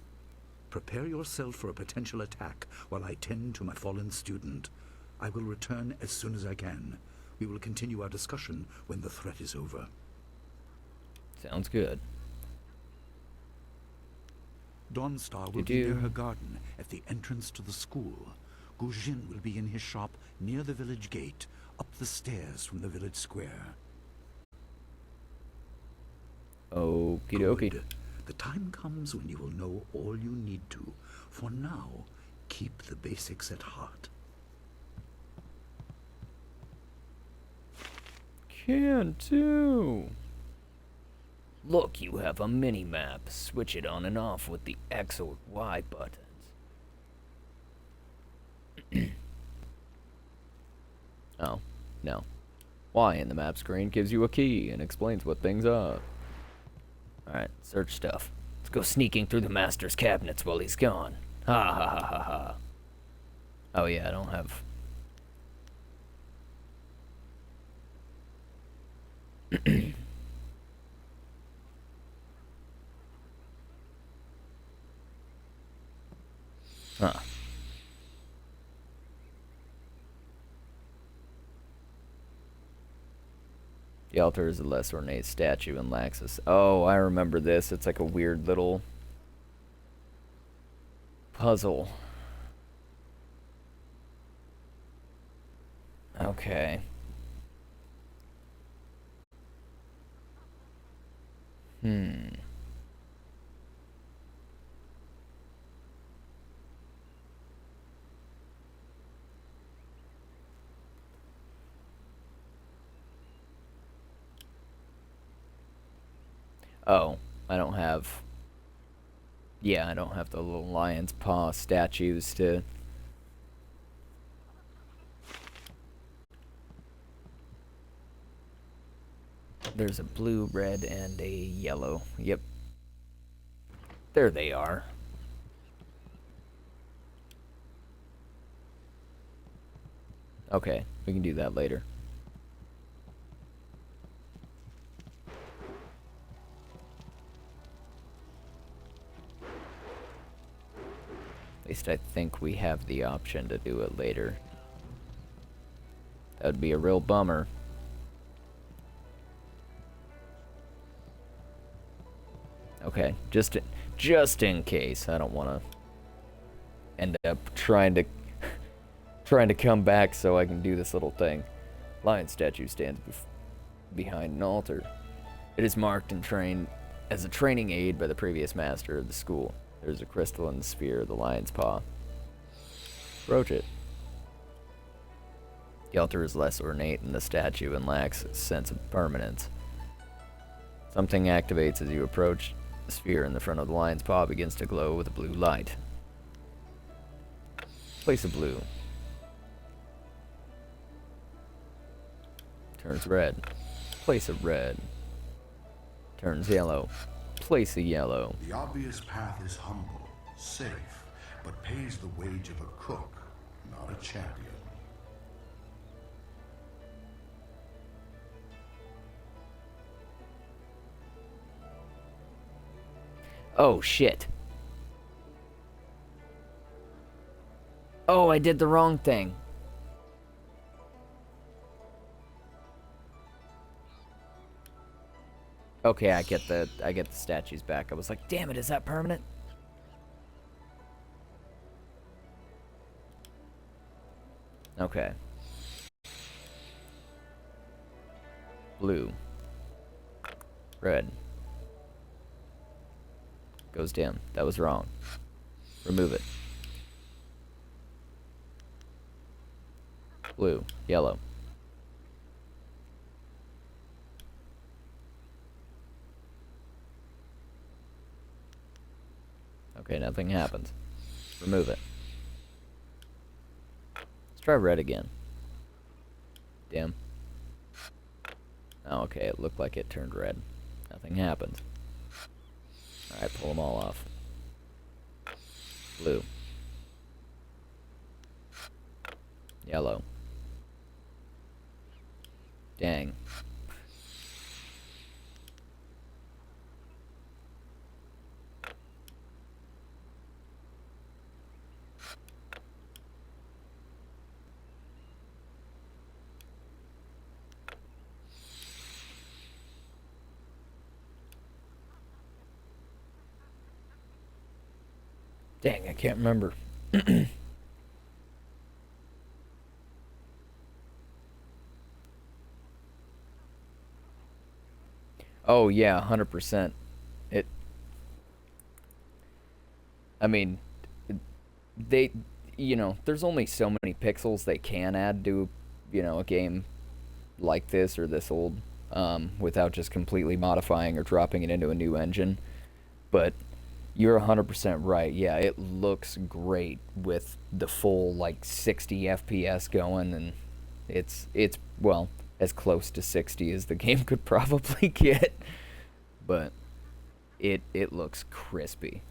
Prepare yourself for a potential attack while I tend to my fallen student. I will return as soon as I can. We will continue our discussion when the threat is over. Sounds good. Dawnstar will be near her garden at the entrance to the school. Gujin will be in his shop near the village gate, up the stairs from the village square. Okie dokie. Good. The time comes when you will know all you need to. For now, keep the basics at heart. Can too. Look, you have a mini-map. Switch it on and off with the X or Y buttons. Oh, no. Y in the map screen gives you a key and explains what things are. Alright, search stuff. Let's go sneaking through the master's cabinets while he's gone. Ha ha ha ha ha. Oh yeah, I don't have... Huh. The altar is a less ornate statue and lacks a... Oh, I remember this. It's like a weird little puzzle. Okay. Oh, I don't have... Yeah, I don't have the little lion's paw statues to... There's a blue, red, and a yellow. Yep. There they are. Okay, we can do that later. At least I think we have the option to do it later. That would be a real bummer. Okay, just in case. I don't want to end up trying to come back so I can do this little thing. Lion statue stands behind an altar. It is marked and trained as a training aid by the previous master of the school. There's a crystalline sphere of the lion's paw. Approach it. The altar is less ornate than the statue and lacks a sense of permanence. Something activates as you approach. The sphere in the front of the lion's paw begins to glow with a blue light. Place a blue. Turns red. Place a red. Turns yellow. Place a yellow. The obvious path is humble, safe, but pays the wage of a cook, not a champion. Oh, shit. Oh, I did the wrong thing. Okay, I get the statues back. I was like, damn it, is that permanent? Okay. Blue. Red. Goes dim. That was wrong. Remove it. Blue. Yellow. Okay, nothing happens. Remove it. Let's try red again. Dim. Oh, okay, it looked like it turned red. Nothing happened. Alright, pull them all off. Blue. Yellow. Dang. Dang, I can't remember. Oh, yeah, 100%. I mean, there's only so many pixels they can add to, a game like this or this old, without just completely modifying or dropping it into a new engine. But you're 100% right. Yeah, it looks great with the full, 60 FPS going, and it's well, as close to 60 as the game could probably get. But it looks crispy.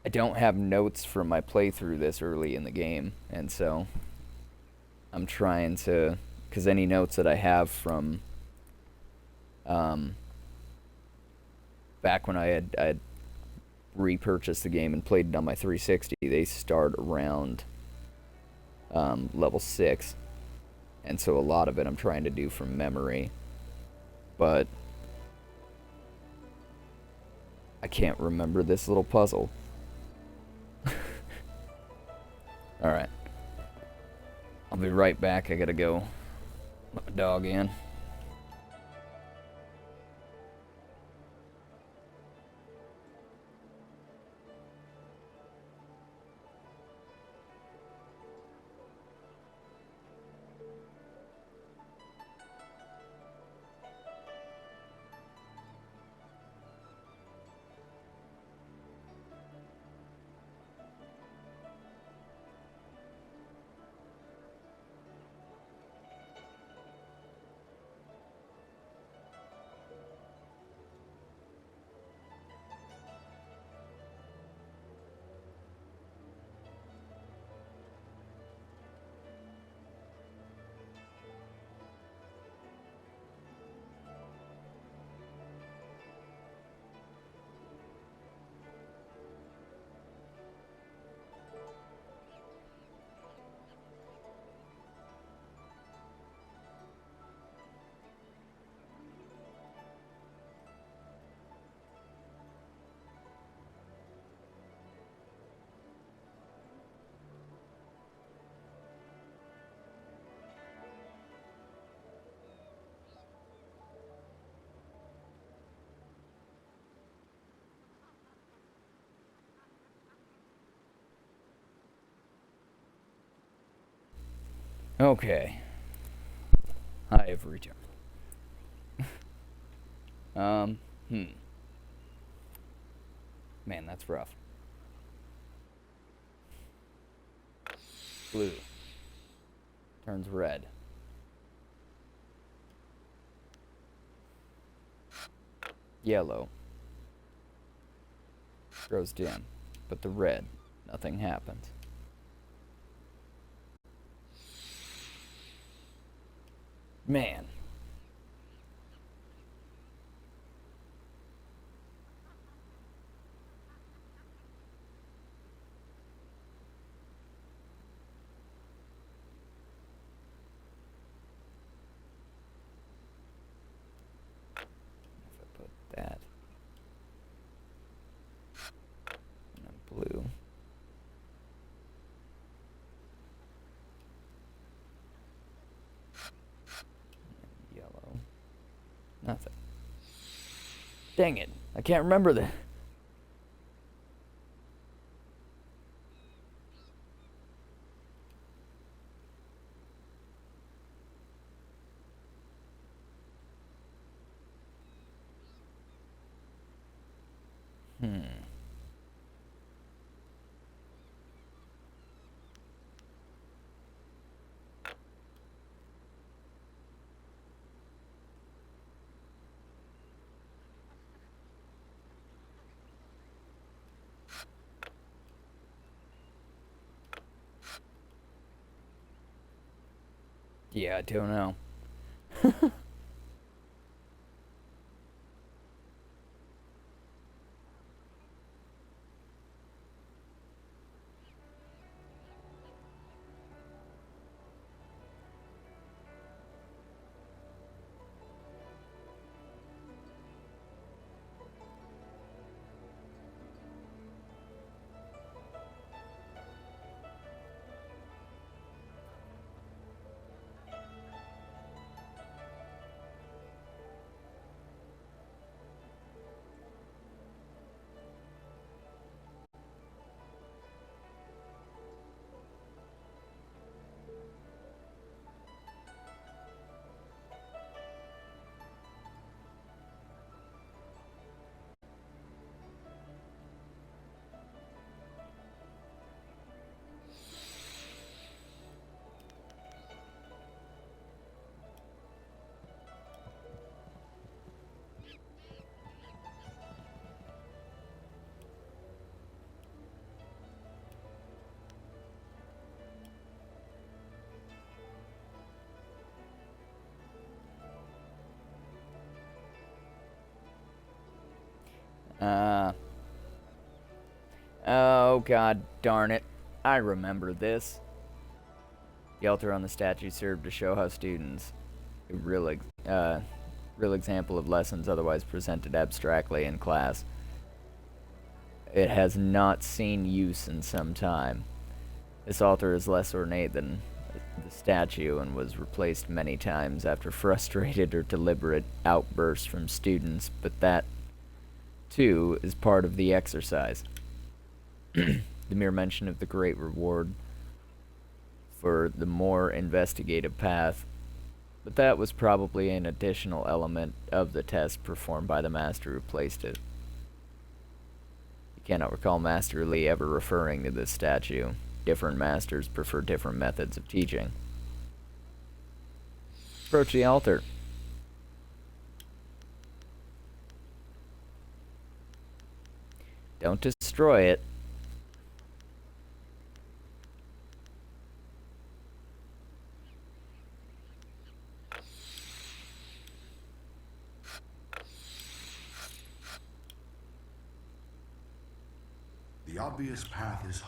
I don't have notes from my playthrough this early in the game, and so I'm trying to, because any notes that I have from back when I had repurchased the game and played it on my 360, they start around level 6. And so a lot of it I'm trying to do from memory. But I can't remember this little puzzle. Alright. I'll be right back. I gotta go let my dog in. Okay. I have returned. Man, that's rough. Blue. Turns red. Yellow. Grows dim. But the red, nothing happens. Man. If I put that. And then blue. And yellow. Nothing. Dang it. I can't remember the... Yeah, I don't know. Oh, god darn it. I remember this. The altar on the statue served to show how students, a real example of lessons otherwise presented abstractly in class. It has not seen use in some time. This altar is less ornate than the statue and was replaced many times after frustrated or deliberate outbursts from students, but that, too, is part of the exercise. The mere mention of the great reward for the more investigative path, but that was probably an additional element of the test performed by the master who placed it. You cannot recall Master Lee ever referring to this statue. Different masters prefer different methods of teaching. Approach the altar. Don't destroy it. The obvious path is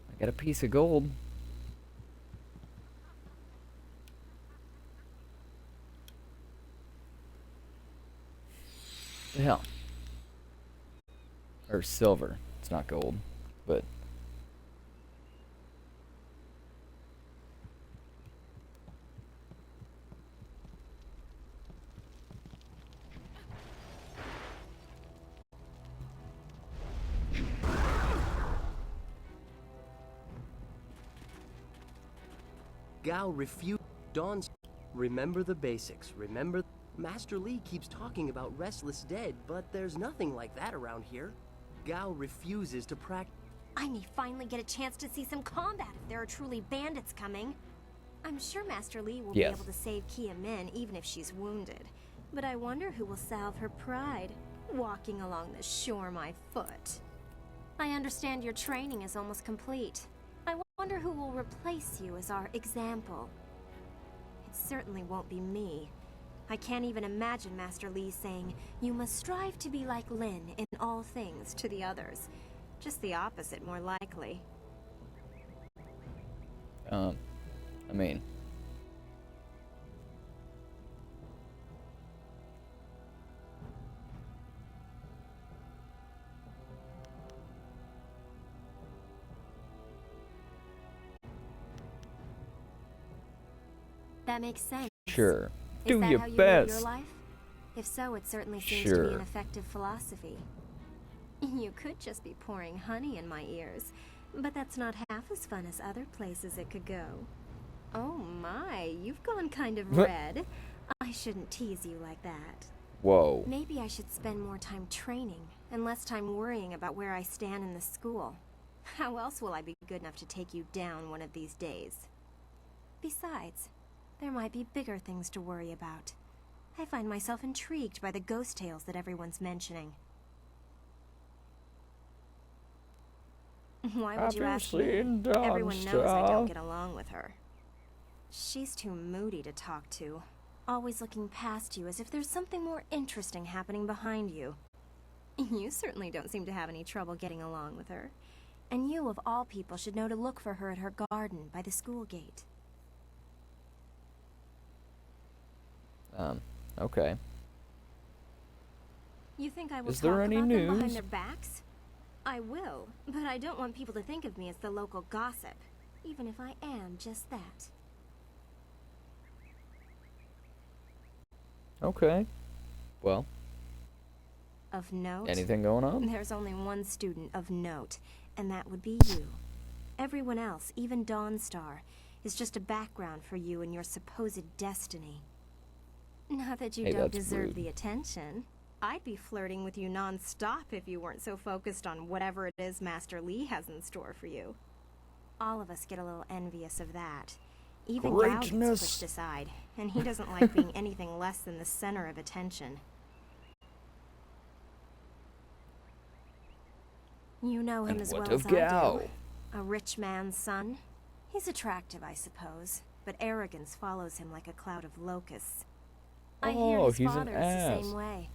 I got a piece of gold. The hell? Or silver. It's not gold, but Gao refused. Dawn's. Remember the basics. Remember. Master Lee keeps talking about restless dead, but there's nothing like that around here. Gao refuses to practice. I may finally get a chance to see some combat if there are truly bandits coming. I'm sure Master Lee will be able to save Kia Min even if she's wounded. But I wonder who will salve her pride, walking along the shore my foot. I understand your training is almost complete. I wonder who will replace you as our example. It certainly won't be me. I can't even imagine Master Lee saying, "You must strive to be like Lin in all things" to the others. Just the opposite, more likely. I mean, That makes sense. sure. Is Do that your how you live best. your life? If so, it certainly seems to be an effective philosophy. You could just be pouring honey in my ears, but that's not half as fun as other places it could go. Oh my, you've gone kind of red. I shouldn't tease you like that. Whoa. Maybe I should spend more time training and less time worrying about where I stand in the school. How else will I be good enough to take you down one of these days? Besides, there might be bigger things to worry about. I find myself intrigued by the ghost tales that everyone's mentioning. Why would you ask me? Everyone knows I don't get along with her. She's too moody to talk to, always looking past you as if there's something more interesting happening behind you. You certainly don't seem to have any trouble getting along with her. And you, of all people, should know to look for her at her garden by the school gate. Okay. You think I will Is talk there any about them behind news? their backs? I will, but I don't want people to think of me as the local gossip, even if I am just that. Okay. Well, Of note? anything going on? There's only one student of note, and that would be you. Everyone else, even Dawnstar, is just a background for you and your supposed destiny. Not that you Hey, don't that's deserve rude. the attention. I'd be flirting with you non-stop if you weren't so focused on whatever it is Master Lee has in store for you. All of us get a little envious of that. Even Gao gets Greatness. pushed aside, and he doesn't like being anything less than the center of attention. You know him And as what well of as I Gao? do. A rich man's son. He's attractive, I suppose. but arrogance follows him like a cloud of locusts. I hear his he's an father is the ass. same way.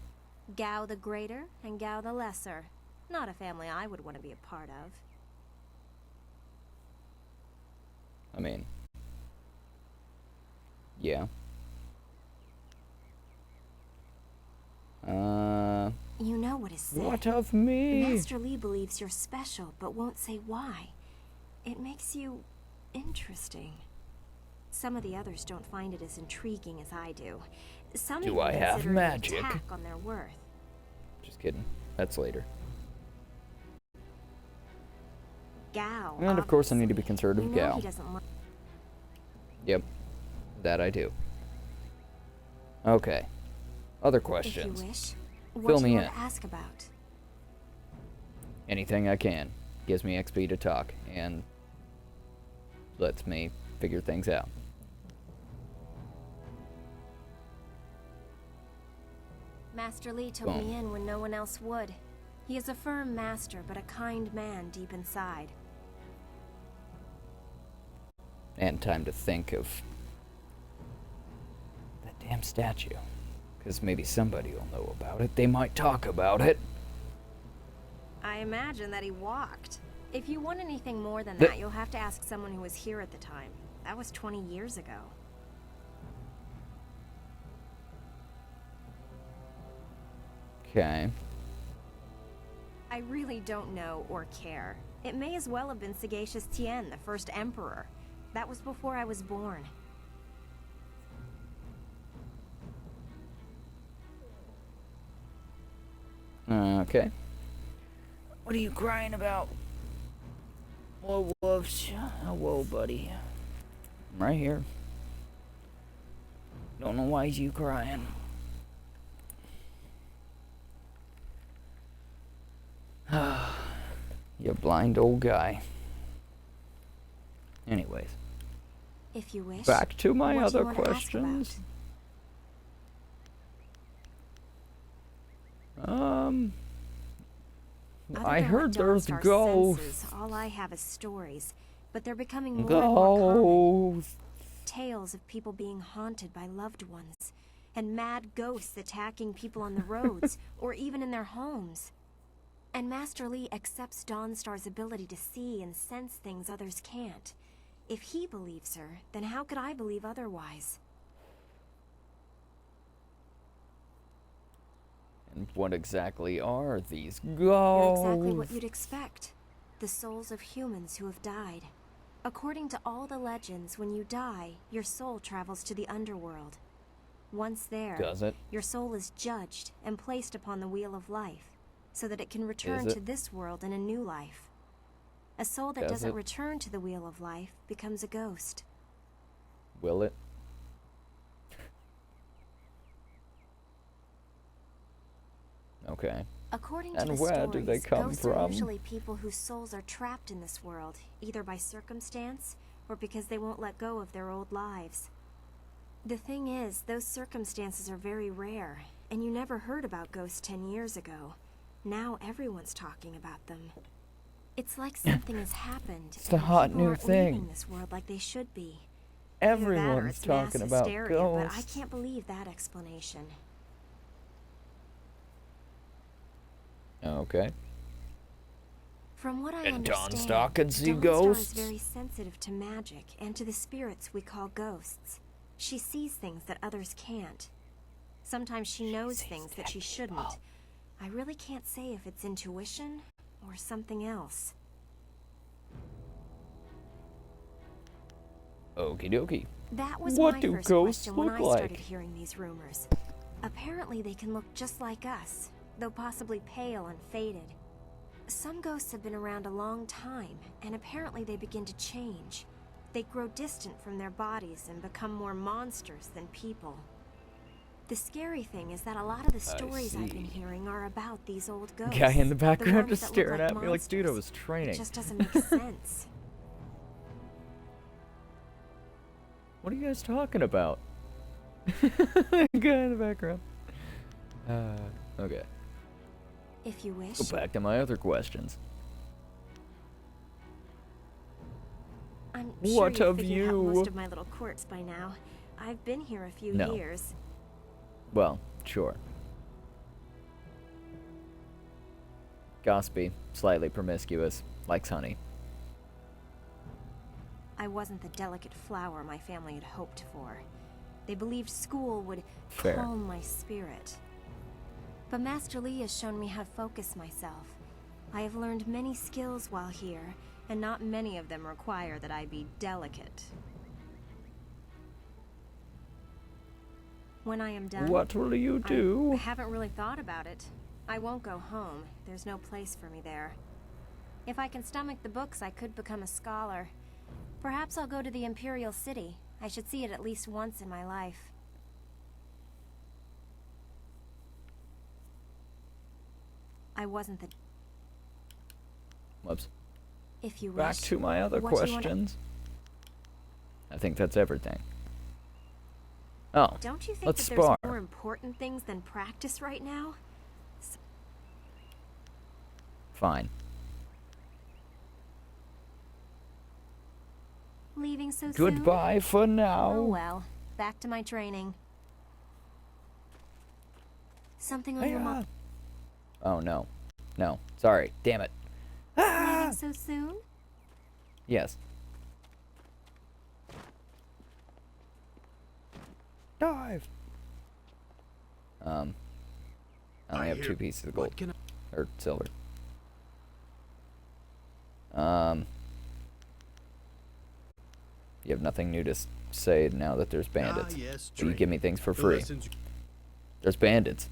Gao the Greater and Gao the Lesser. Not a family I would want to be a part of. I mean, yeah. You know what is said. What of me? Master Li believes you're special, but won't say why. It makes you interesting. Some of the others don't find it as intriguing as I do. Some Do even I have consider it an magic? attack on their worth. Just kidding. That's later. Gao. And of course I need to be obviously. conservative You know Gao. he doesn't like. Yep. That I do. Okay. Other If questions. you wish, Fill what do me you want in. to ask about? Anything I can. Gives me XP to talk and lets me figure things out. Master Li took Boom. me in when no one else would. He is a firm master, but a kind man deep inside. And time to think of that damn statue. Because maybe somebody will know about it. They might talk about it. I imagine that he walked. If you want anything more than The- that, you'll have to ask someone who was here at the time. That was 20 years ago. Okay. I really don't know or care. It may as well have been Sagacious Tien, the first emperor. That was before I was born. Okay. What are you crying about? Whoa, wolves. Whoa, buddy. I'm right here. Don't know why you crying. You blind old guy. Anyways, If you wish. back to my what do you other want to ask questions. Other I than heard what there's Dawnstar ghosts. senses, all I have is stories, but they're becoming more and more common. Ghosts. Tales of people being haunted by loved ones, and mad ghosts attacking people on the roads, or even in their homes. And Master Li accepts Dawnstar's ability to see and sense things others can't. If he believes her, then how could I believe otherwise? And what exactly are these You're ghosts? exactly what you'd expect. The souls of humans who have died. According to all the legends, when you die, your soul travels to the underworld. Once there, Does it? your soul is judged and placed upon the wheel of life, so that it can return Is to it? this world in a new life. A soul that Does doesn't it? return to the wheel of life becomes a ghost. Will it? Okay. According to And the where stories, do they come ghosts are from? usually people whose souls are trapped in this world, either by circumstance or because they won't let go of their old lives. The thing is, those circumstances are very rare, and you never heard about ghosts 10 years ago. Now everyone's talking about them. It's like something has happened. It's the and hot people new aren't thing. leaving this world like they should be. Either that or Everyone's it's mass talking about hysteria, but I ghosts. can't believe that explanation. Okay. From what I And understand, Dawnstar can see Dawnstar ghosts? is very sensitive to magic and to the spirits we call ghosts. She sees things that others can't. Sometimes she knows things that she shouldn't. I really can't say if it's intuition or something else. Okie dokie. That was What my do first ghosts question when look I started like? hearing these rumors. Apparently they can look just like us, though possibly pale and faded. Some ghosts have been around a long time, and apparently they begin to change. They grow distant from their bodies and become more monsters than people. The scary thing is that a lot of the stories I've been see. hearing are about these old ghosts. Guy in the the background ones just that look staring like at me like, dude, I monsters. was training. It just doesn't make sense. What are you guys talking about? Guy in the background. Okay. If you wish. Go back to my other questions. I'm What sure of you figured out you? most of my little quirks by now. I've been here a few No. years. Well, sure. Gossipy, slightly promiscuous, likes honey. I wasn't the delicate flower my family had hoped for. They believed school would Fair. calm my spirit. But Master Lee has shown me how to focus myself. I have learned many skills while here, and not many of them require that I be delicate. When I am done, What will you do? I haven't really thought about it. I won't go home. There's no place for me there. If I can stomach the books, I could become a scholar. Perhaps I'll go to the Imperial City. I should see it at least once in my life. I wasn't the... Whoops. If you wish. Back to my other what do you wanna- questions. I think that's everything. Oh, Don't you think let's that there's spar. more important things than practice right now? Fine. Leaving so soon? Goodbye for now. Oh well. Back to my training. Something on your mind. Oh no. No. Sorry. Damn it. Leaving so soon? Yes. Dive. I only have 2 pieces of gold. What can Or silver. You have nothing new to say now that there's bandits. yes, But you give me things for The free. lessons There's bandits.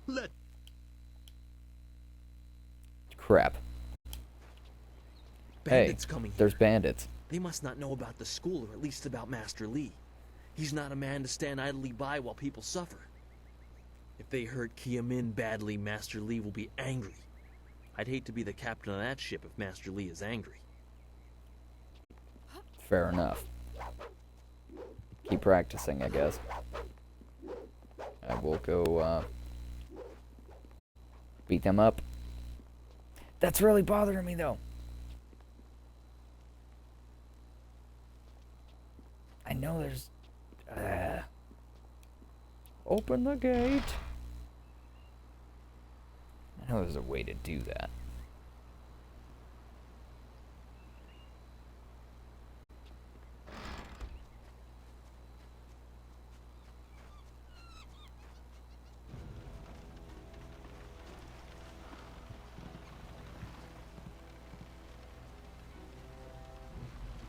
Let Crap. Bandits coming here. There's bandits. They must not know about the school, or at least about Master Lee. He's not a man to stand idly by while people suffer. If they hurt Kia Min badly, Master Lee will be angry. I'd hate to be the captain of that ship if Master Lee is angry. Fair enough. Keep practicing, I guess. I will go, beat them up. That's really bothering me, though. I know there's... open the gate. I know there's a way to do that.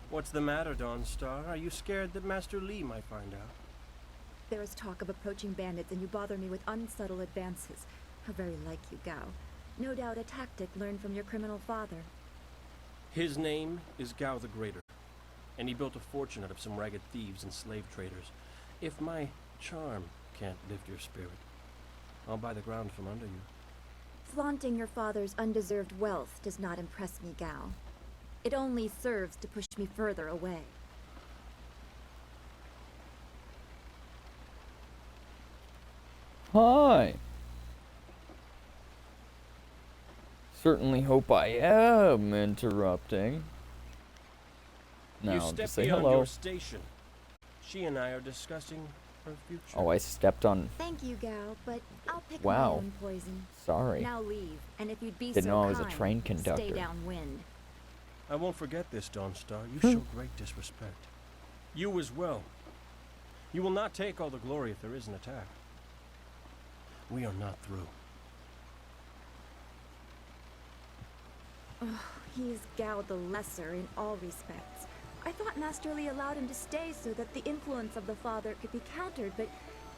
What's the matter, Dawnstar? Are you scared that Master Lee might find out? There is talk of approaching bandits, and you bother me with unsubtle advances. How very like you, Gao. No doubt a tactic learned from your criminal father. His name is Gao the Greater, and he built a fortune out of some ragged thieves and slave traders. If my charm can't lift your spirit, I'll buy the ground from under you. Flaunting your father's undeserved wealth does not impress me, Gao. It only serves to push me further away. Hi. Certainly hope I am interrupting. You Now, step just say beyond hello. your station. She and I are discussing her future. Oh, I stepped on... Thank you, Gao, but I'll pick Wow. my own poison. Sorry. Now leave, and if you'd be Didn't so know I was a kind, train stay conductor. downwind. I won't forget this, Dawnstar. You show great disrespect. You as well. You will not take all the glory if there is an attack. We are not through. Oh, he's Gao the Lesser in all respects. I thought Master Lee allowed him to stay so that the influence of the father could be countered, but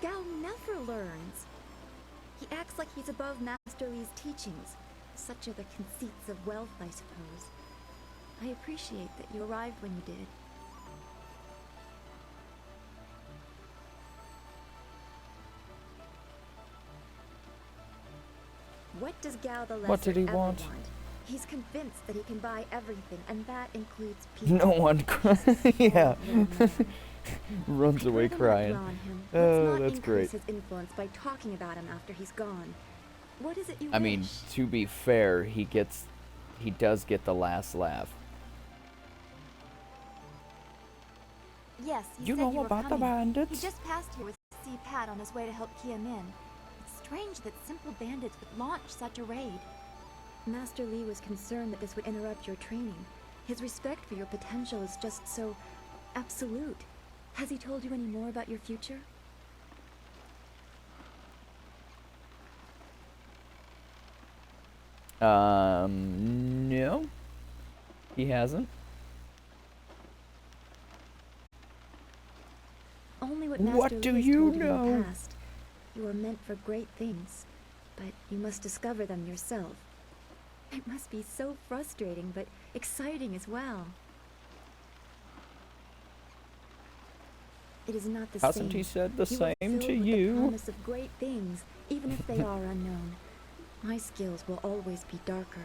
Gao never learns. He acts like he's above Master Lee's teachings. Such are the conceits of wealth, I suppose. I appreciate that you arrived when you did. What does Gao the Lesser What did he ever want? He's convinced that he can buy everything, and that includes people. No one... yeah. Little man. Runs away Further crying. on him. Oh, Let's not that's increase great. his influence by talking about him after he's gone. What is it you I mean, wish? to be fair, he gets he does get the last laugh. Yes, he You said know you were about the coming. bandits? He just passed here with C. Pat on his way to help Kia Min. It's strange that simple bandits would launch such a raid. Master Li was concerned that this would interrupt your training. His respect for your potential is just so absolute. Has he told you any more about your future? No. He hasn't. Only what What Master do Li has you told you in know? the past. You are meant for great things, but you must discover them yourself. It must be so frustrating, but exciting as well. It is not the Hasn't same. he said the You are same to filled with the you? promise of great things, even if they are unknown. My skills will always be darker.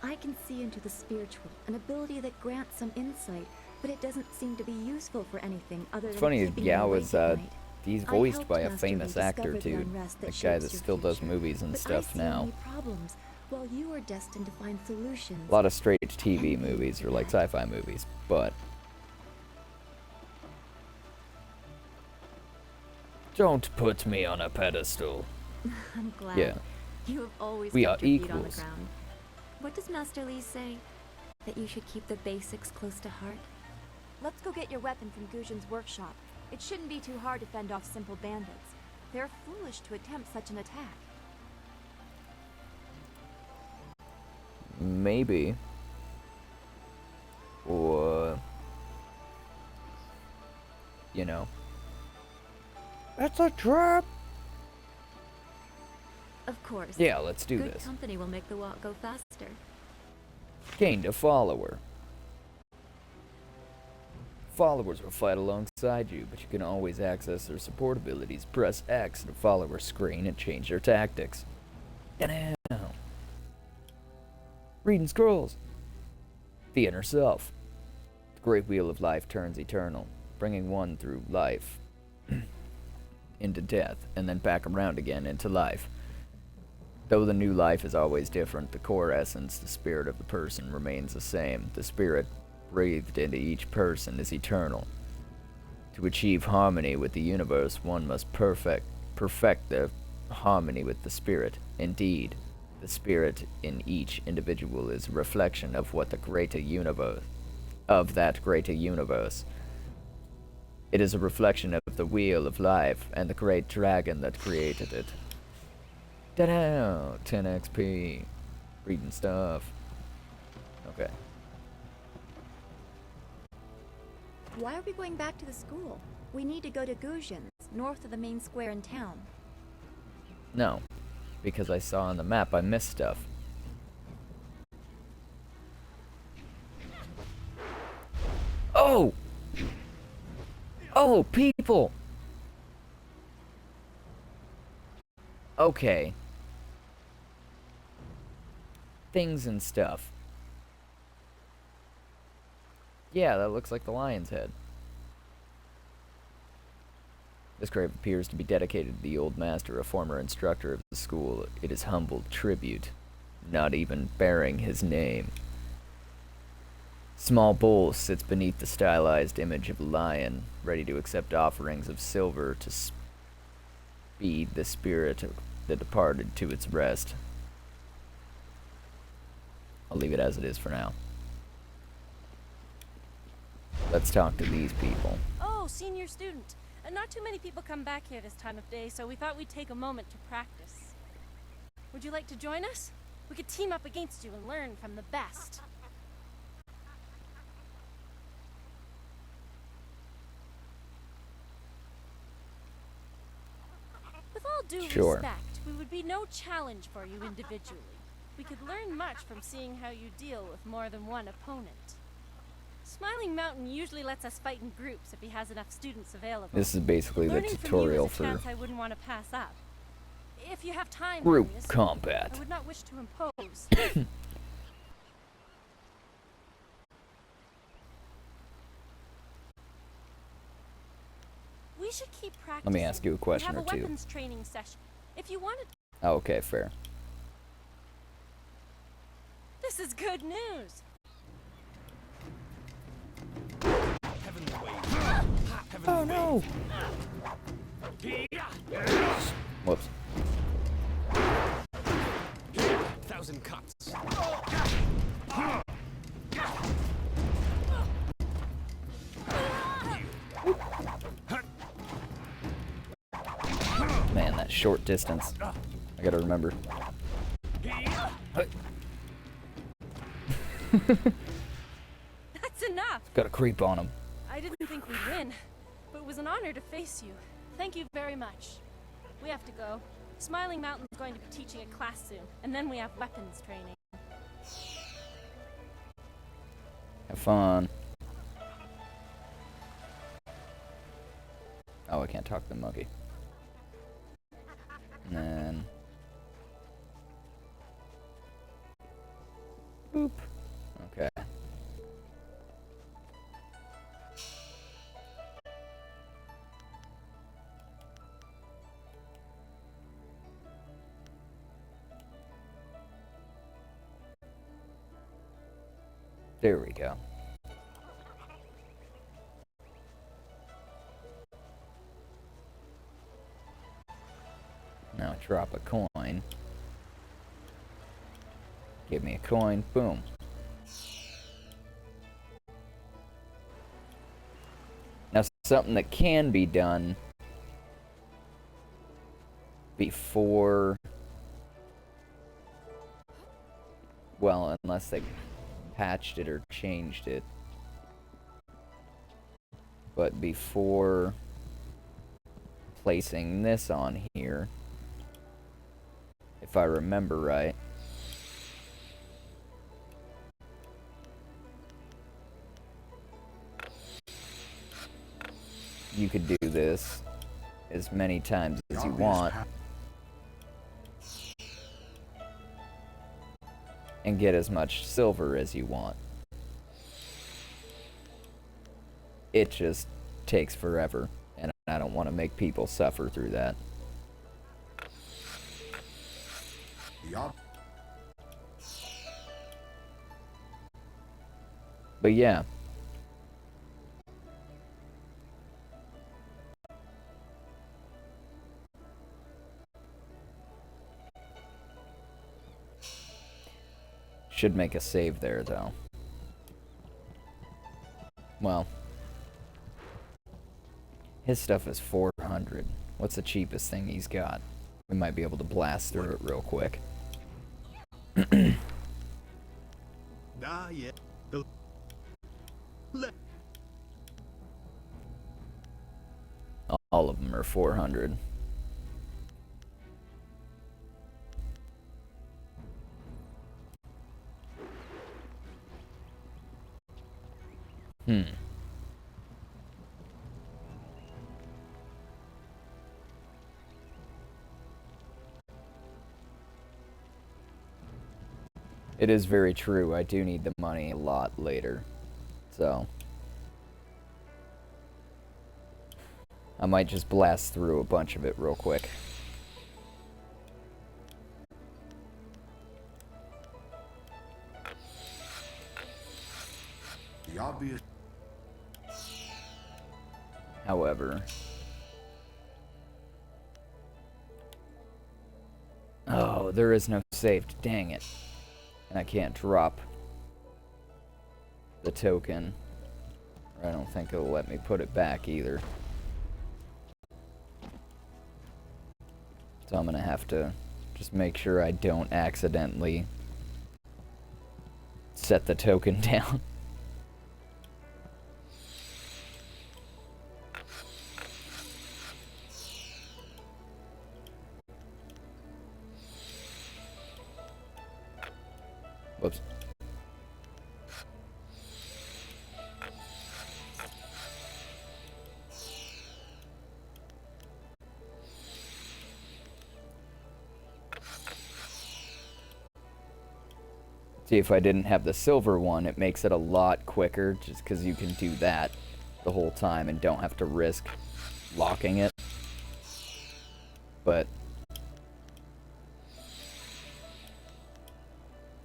I can see into the spiritual, an ability that grants some insight, but it doesn't seem to be useful for anything other It's than funny, keeping me Yao awake is, at night. he's I voiced helped by a Master Li famous actor, discover the too. unrest that A guy shapes that your still does future. movies and But stuff I see now. only problems, while you are destined to find solutions. A lot of straight TV Envy movies, or like that. sci-fi movies, but... Don't put me on a pedestal. I'm glad. Yeah. You have always We kept are your feet on the equals. ground. What does Master Li say? That you should keep the basics close to heart? Let's go get your weapon from Guzhen's workshop. It shouldn't be too hard to fend off simple bandits. They're foolish to attempt such an attack. Maybe. Or... You know. It's a trap! Of course. Yeah, let's do Good this. company will make the walk go faster. Gained a follower. Followers will fight alongside you, but you can always access their support abilities. Press X to follower screen and change their tactics. And now, reading scrolls. The inner self. The great wheel of life turns eternal, bringing one through life into death, and then back around again into life. Though the new life is always different, the core essence, the spirit of the person, remains the same. The spirit breathed into each person is eternal. To achieve harmony with the universe, one must perfect the harmony with the spirit. Indeed, the spirit in each individual is a reflection of what the greater universe, of that greater universe. It is a reflection of the wheel of life and the great dragon that created it. Ta-da! 10 XP. Reading stuff. Okay. Why are we going back to the school? We need to go to Guzhen's, north of the main square in town. No. Because I saw on the map I missed stuff. Oh! Oh, people! Okay. Things and stuff. Yeah, that looks like the lion's head. This grave appears to be dedicated to the old master, a former instructor of the school. It is humble tribute, not even bearing his name. Small bowl sits beneath the stylized image of a lion, ready to accept offerings of silver to speed the spirit of the departed to its rest. I'll leave it as it is for now. Let's talk to these people. Oh, senior student. Not too many people come back here this time of day, so we thought we'd take a moment to practice. Would you like to join us? We could team up against you and learn from the best. With all due Sure. respect, we would be no challenge for you individually. We could learn much from seeing how you deal with more than one opponent. Smiling Mountain usually lets us fight in groups if he has enough students available. This is basically the Learning from tutorial you is a for chance I wouldn't want to pass up. If you have time, group Marius, combat. I would not wish to impose. We should keep practicing. Let me ask you a question we or have a two. weapons training session. If you wanted, Oh, okay, fair. This is good news. Oh no! Whoops. Thousand cuts. Man, that short distance. I gotta remember. That's enough. Gotta creep on him. I didn't think we'd win, but it was an honor to face you. Thank you very much. We have to go. Smiling Mountain's going to be teaching a class soon, and then we have weapons training. Have fun. Oh, I can't talk to the monkey. And then... Boop. Okay. There we go. Now drop a coin. Give me a coin. Boom. Now something that can be done before... Well, unless they patched it or changed it. But before placing this on here, if I remember right, you could do this as many times as you want and get as much silver as you want. It just takes forever, and I don't want to make people suffer through that. But yeah. Should make a save there, though. Well, his stuff is 400. What's the cheapest thing he's got? We might be able to blast through it real quick. Yeah. All of them are 400. It is very true. I do need the money a lot later. So I might just blast through a bunch of it real quick. The obvious. However, oh, there is no saved. Dang it. And I can't drop the token. I don't think it'll let me put it back either. So I'm gonna have to just make sure I don't accidentally set the token down. Whoops. See, if I didn't have the silver one, it makes it a lot quicker, just because you can do that the whole time and don't have to risk locking it. But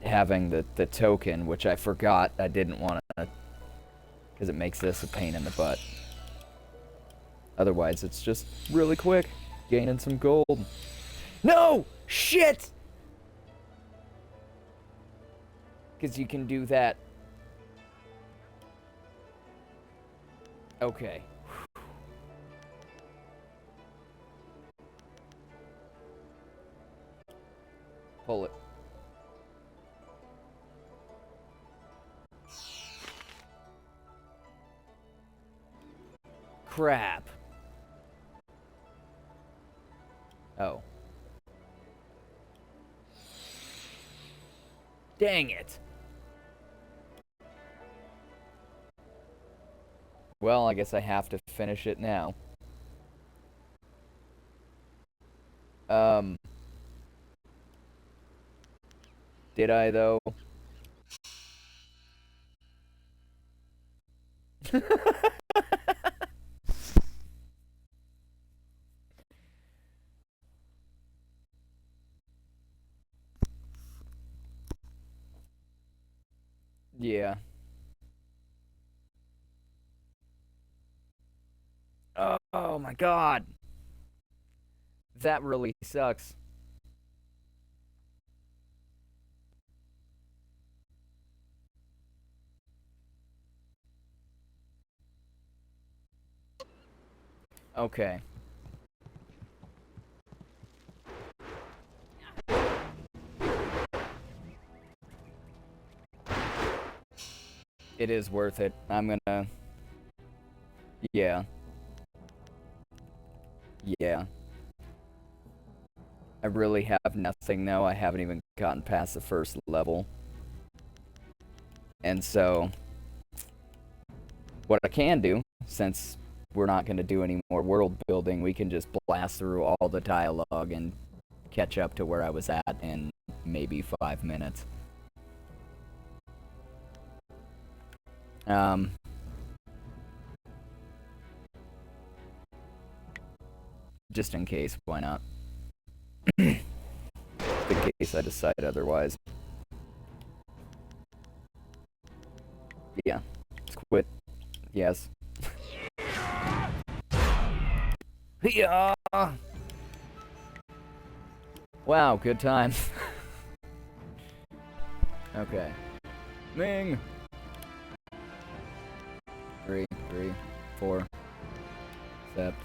having the token, which I forgot I didn't want to, because it makes this a pain in the butt. Otherwise, it's just really quick, gaining some gold. No! Shit! Because you can do that. Okay. Pull it. Crap. Oh. Dang it. Well, I guess I have to finish it now. Did I, though? Yeah. Oh my god. That really sucks. Okay. It is worth it. I'm gonna... Yeah. Yeah. I really have nothing, though. I haven't even gotten past the first level. And so... What I can do, since we're not going to do any more world building, we can just blast through all the dialogue and catch up to where I was at in maybe 5 minutes. Just in case, why not? In case I decide otherwise. Yeah, let's quit. Yes. Yeah. Wow, good time. Okay. Ming. 3, 4. Accept.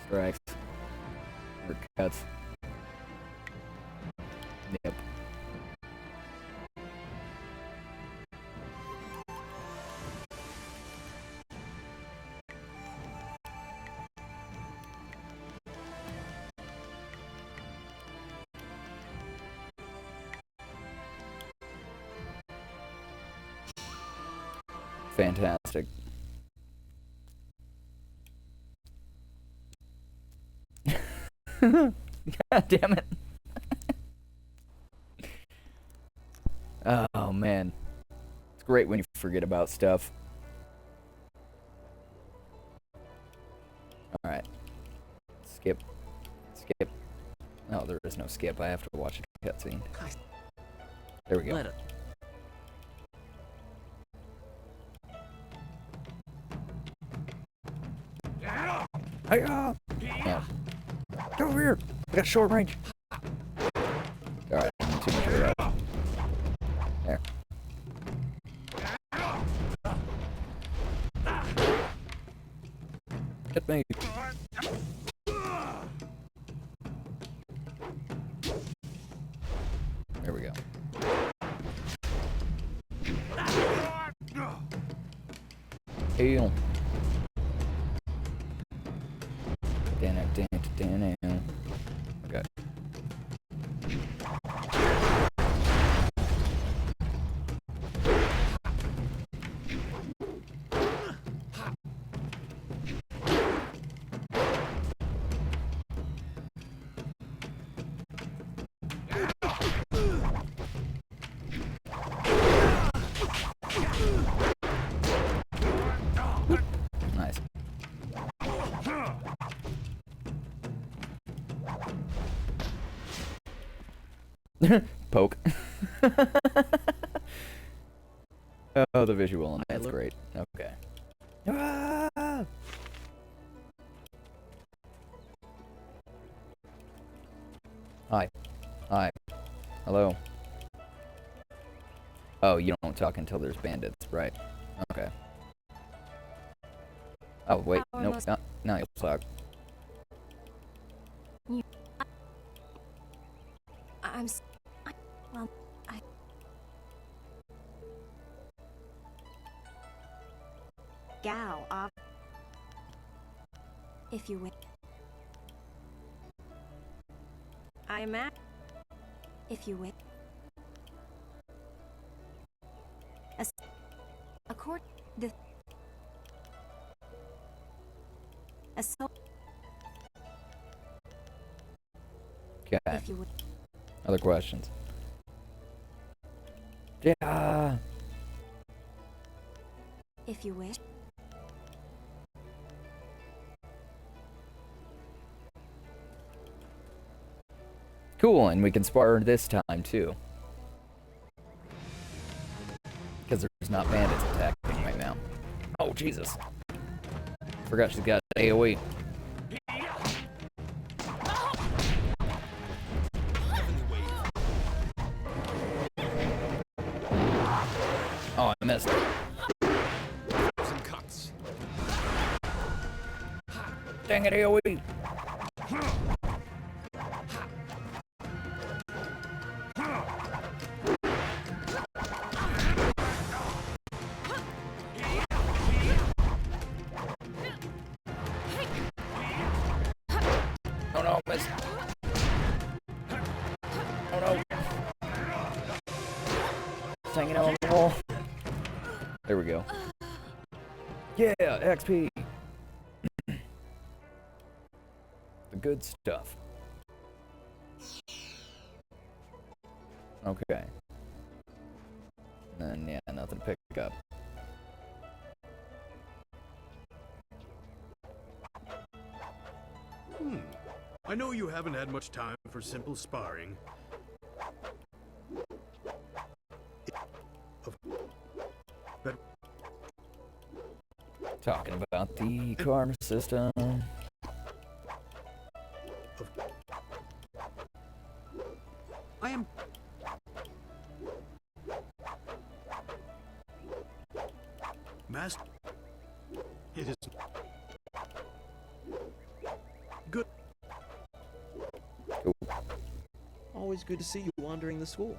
Strikes. Or cuts. Yep. Fantastic. God damn it. Oh, man. It's great when you forget about stuff. Alright. Skip. Skip. Oh, there is no skip. I have to watch a cutscene. There we go. Let it. Hiya! Yeah. Get over here! I got short range. Alright, I'm too much of that. There. Hit me. There we go. Heal. Okay. Nice. poke. Oh, the visual on that's great. Okay. Ah! Hi. Hi. Hello. Oh, you don't talk until there's bandits, right? Okay. Oh, wait. Nope. Now you'll talk. Well, Gao, if you wish. I'm at. If you wish. Accord the. Okay. If you would. Other questions? Yeah. If you wish. Cool, and we can spar this time too. Because there's not bandits attacking right now. Oh, Jesus. Forgot she's got AoE. Oh, I missed it. Some cuts. Dang it, AoE. Oh no, missed. Oh no. It's hanging out on the wall. There we go. Yeah, XP. The good stuff. Okay. And then, yeah, nothing to pick up. I know you haven't had much time for simple sparring. But Talking about the karma system. I am... Master... It is... Good. Cool. Always good to see you wandering the school.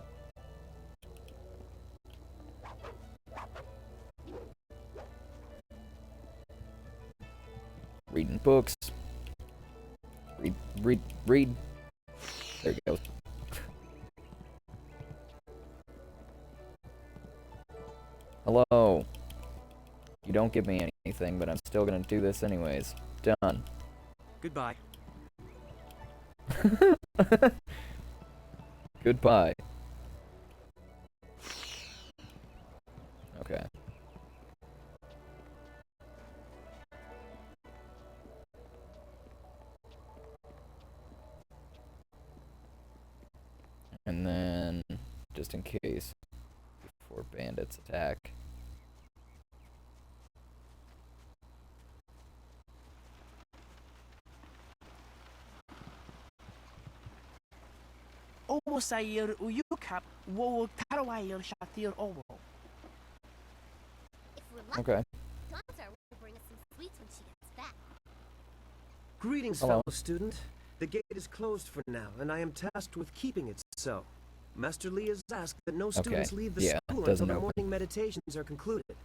Reading books. Read. There you go. Hello. You don't give me anything, but I'm still gonna do this anyways. Done. Goodbye. Goodbye. Okay. And then, just in case, before bandits attack. Sayır uyukap wo tarawayır shatir owo. Okay. Greetings, Hello. fellow student. The gate is closed for now, and I am tasked with keeping it so. Master Lee has asked that no students leave the Yeah, school it doesn't until the open. morning meditations are concluded.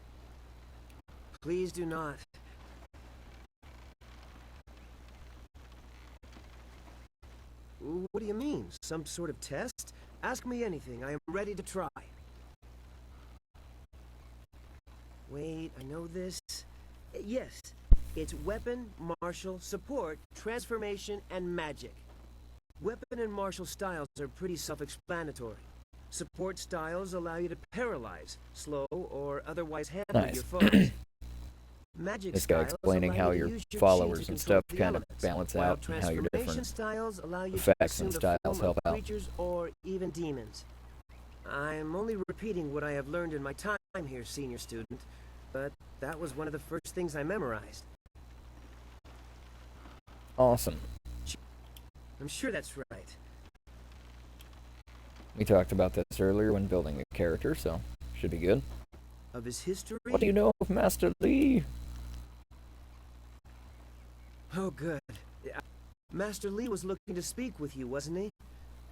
Please do not. What do you mean? Some sort of test? Ask me anything. I am ready to try. Wait, I know this. Yes, it's weapon, martial, support, transformation, and magic. Weapon and martial styles are pretty self-explanatory. Support styles allow you to paralyze, slow, or otherwise handle your foes. Magic This guy styles explaining allow how you to your use your followers chi to and control stuff the kind of elements, balance while out and how your transformation different styles allow you to effects assume and the styles form help of out. creatures or even demons. I'm only repeating what I have learned in my time here, senior student, but that was one of the first things I memorized. Awesome. I'm sure that's right. We talked about this earlier when building a character, so should be good. Of his history? What do you know of Master Li? Oh, good. Master Li was looking to speak with you, wasn't he?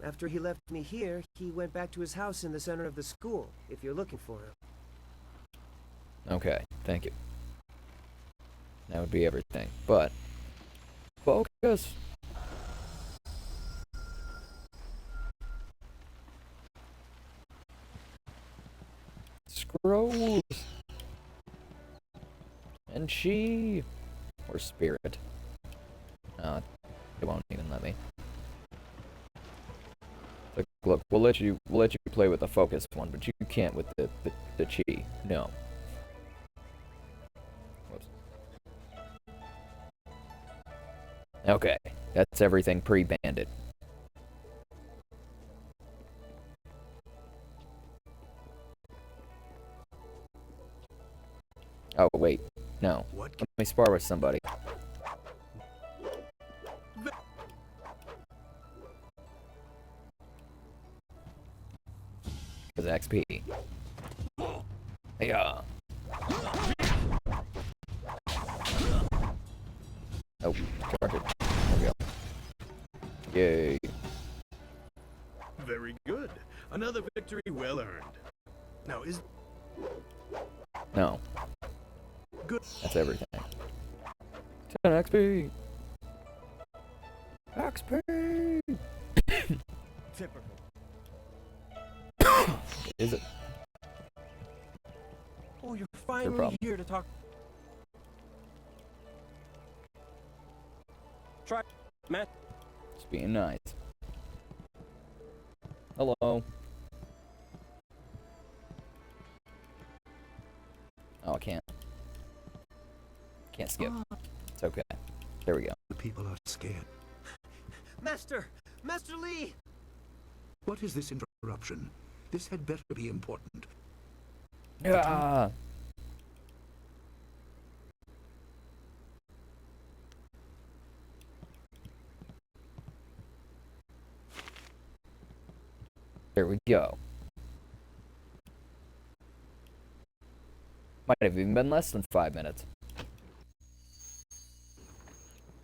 After he left me here, he went back to his house in the center of the school, if you're looking for him. Okay, thank you. That would be everything. But, focus! Scrolls! And she... Or spirit. It won't even let me. Look, we'll let you play with the focus one, but you can't with the chi. No. Whoops. Okay, that's everything pre-banded. Oh wait, no. Let me spar with somebody. Because XP. Yeah. Oh, charge it. There we go. Yay. Very good. Another victory well earned. Now is... No. Good. That's everything. 10 XP! XP! Typical. Is it? Oh, you're finally here to talk. Try, Matt. Just being nice. Hello. Oh, I can't. Can't skip. It's okay. There we go. The people are scared. Master! Master Li! What is this interruption? This had better be important. Ah! There we go. Might have even been less than 5 minutes.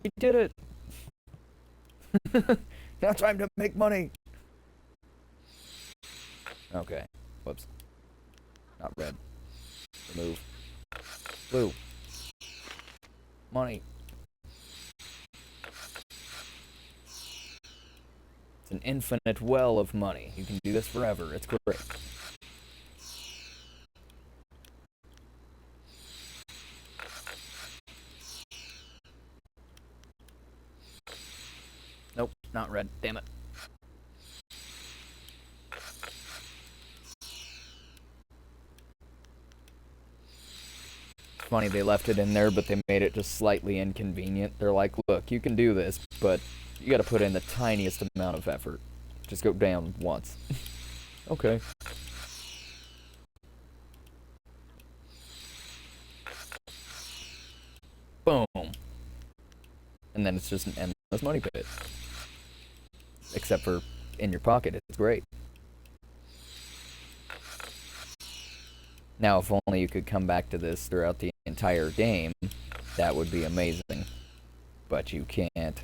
We did it! Now time to make money! Okay. Whoops. Not red. Remove. Blue. Money. It's an infinite well of money. You can do this forever. It's great. Nope, not red. Damn it. Funny they left it in there, but they made it just slightly inconvenient. They're like, look, you can do this, but you gotta put in the tiniest amount of effort. Just go down once. Okay. Boom. And then it's just an endless money pit. Except for in your pocket, it's great. Now, if only you could come back to this throughout the entire game, that would be amazing. But you can't.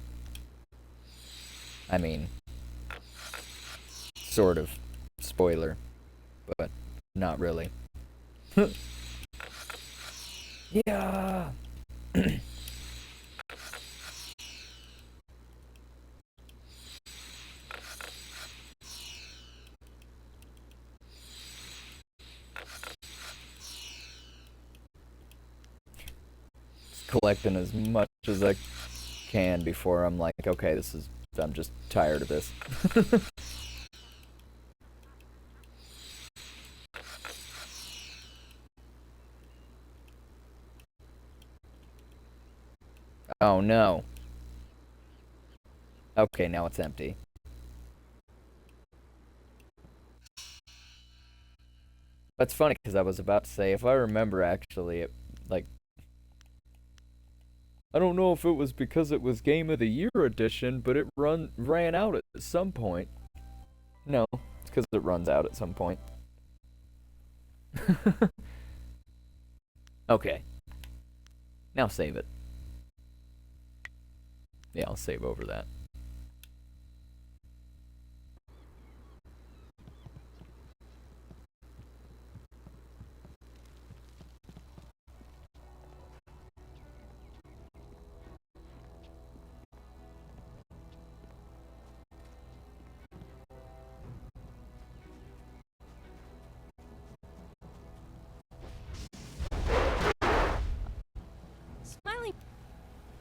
I mean, sort of. Spoiler. But not really. Yeah! Collecting as much as I can before I'm like, okay, I'm just tired of this. Oh no. Okay, now it's empty. That's funny because I was about to say, if I remember actually, it, like, I don't know if it was because it was Game of the Year edition, but it ran out at some point. No, it's because it runs out at some point. Okay. Now save it. Yeah, I'll save over that. Smiling.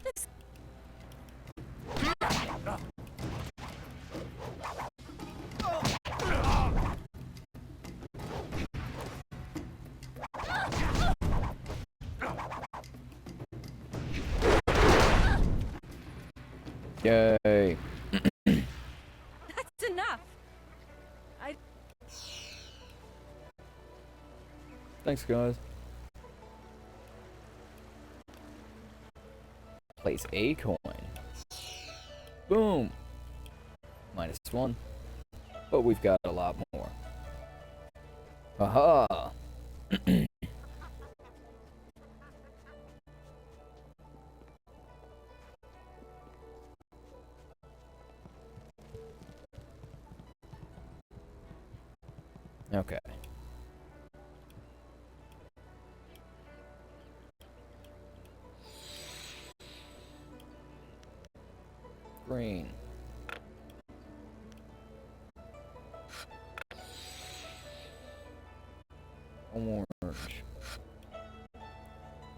This. Yay. That's enough. Thanks, guys. Place a coin. Boom. -1. But we've got a lot more. Aha! Okay. Green. Orange.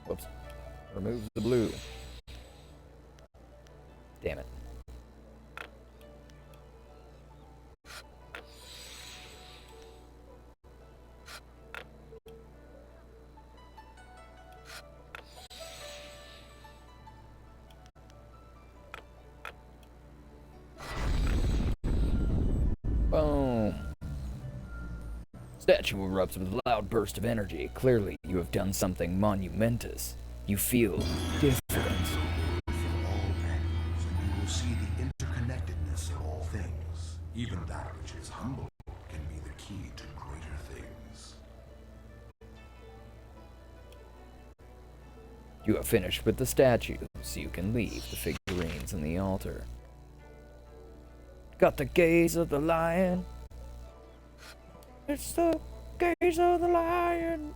Whoops. Remove the blue. Damn it. Boom. Statue erupts with a loud burst of energy. Clearly, you have done something monumentous. You feel different. From all angles, and you will see the interconnectedness of all things. Even that which is humble can be the key to greater things. You have finished with the statue, so you can leave the figurines in the altar. Got the gaze of the lion. It's the gaze of the lion.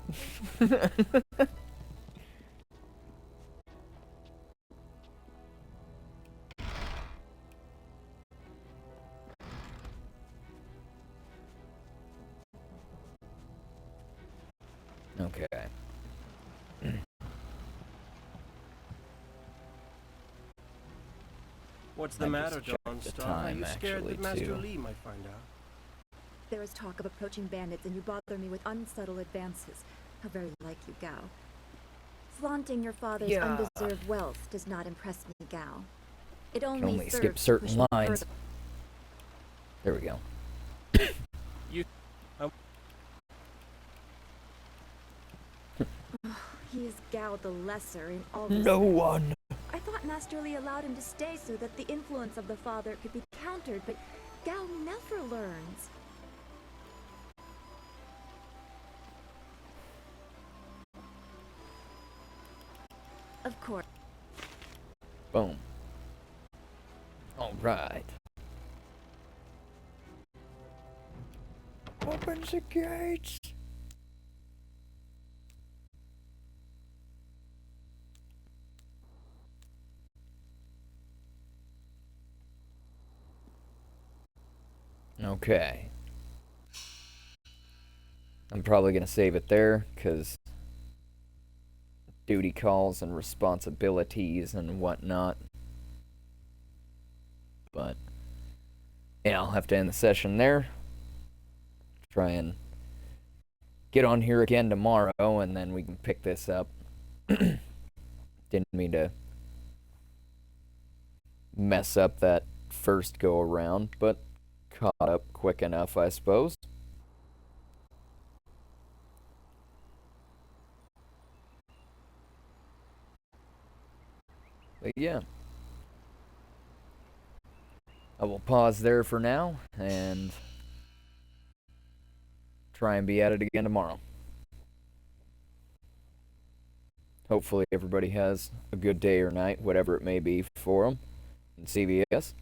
Okay. What's the I matter, just checked the Dawnstar? Are time, you scared actually, that Master too. Lee might find out? There is talk of approaching bandits, and you bother me with unsubtle advances. How very like you, Gao. Flaunting your father's Yeah. undeserved wealth does not impress me, Gao. It Can only only serves skip to certain push me lines. further. There we go. He is Gao the Lesser in all No respects. one. I thought Master Lee allowed him to stay so that the influence of the father could be countered, but Gao never learns. Of course. Boom. All right. Open the gates. Okay. I'm probably going to save it there, because duty calls and responsibilities and whatnot. But, yeah, I'll have to end the session there. Try and get on here again tomorrow, and then we can pick this up. Didn't mean to mess up that first go around, but caught up quick enough, I suppose. But yeah. I will pause there for now and try and be at it again tomorrow. Hopefully everybody has a good day or night, whatever it may be for them. And CBS, it's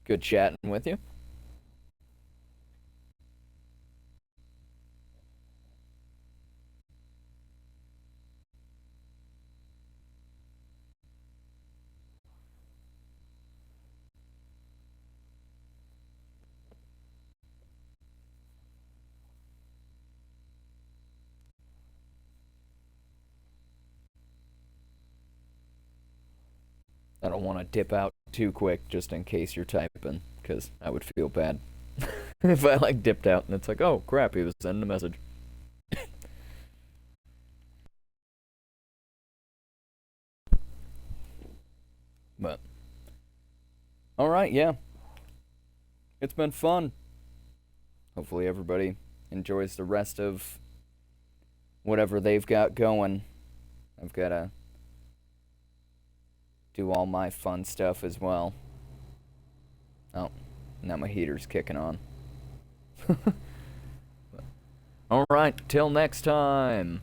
good chatting with you. I don't want to dip out too quick just in case you're typing, because I would feel bad if I like dipped out and it's like, oh crap, he was sending a message. But alright, yeah. It's been fun. Hopefully everybody enjoys the rest of whatever they've got going. I've got to do all my fun stuff as well. Oh, now my heater's kicking on. Alright, till next time.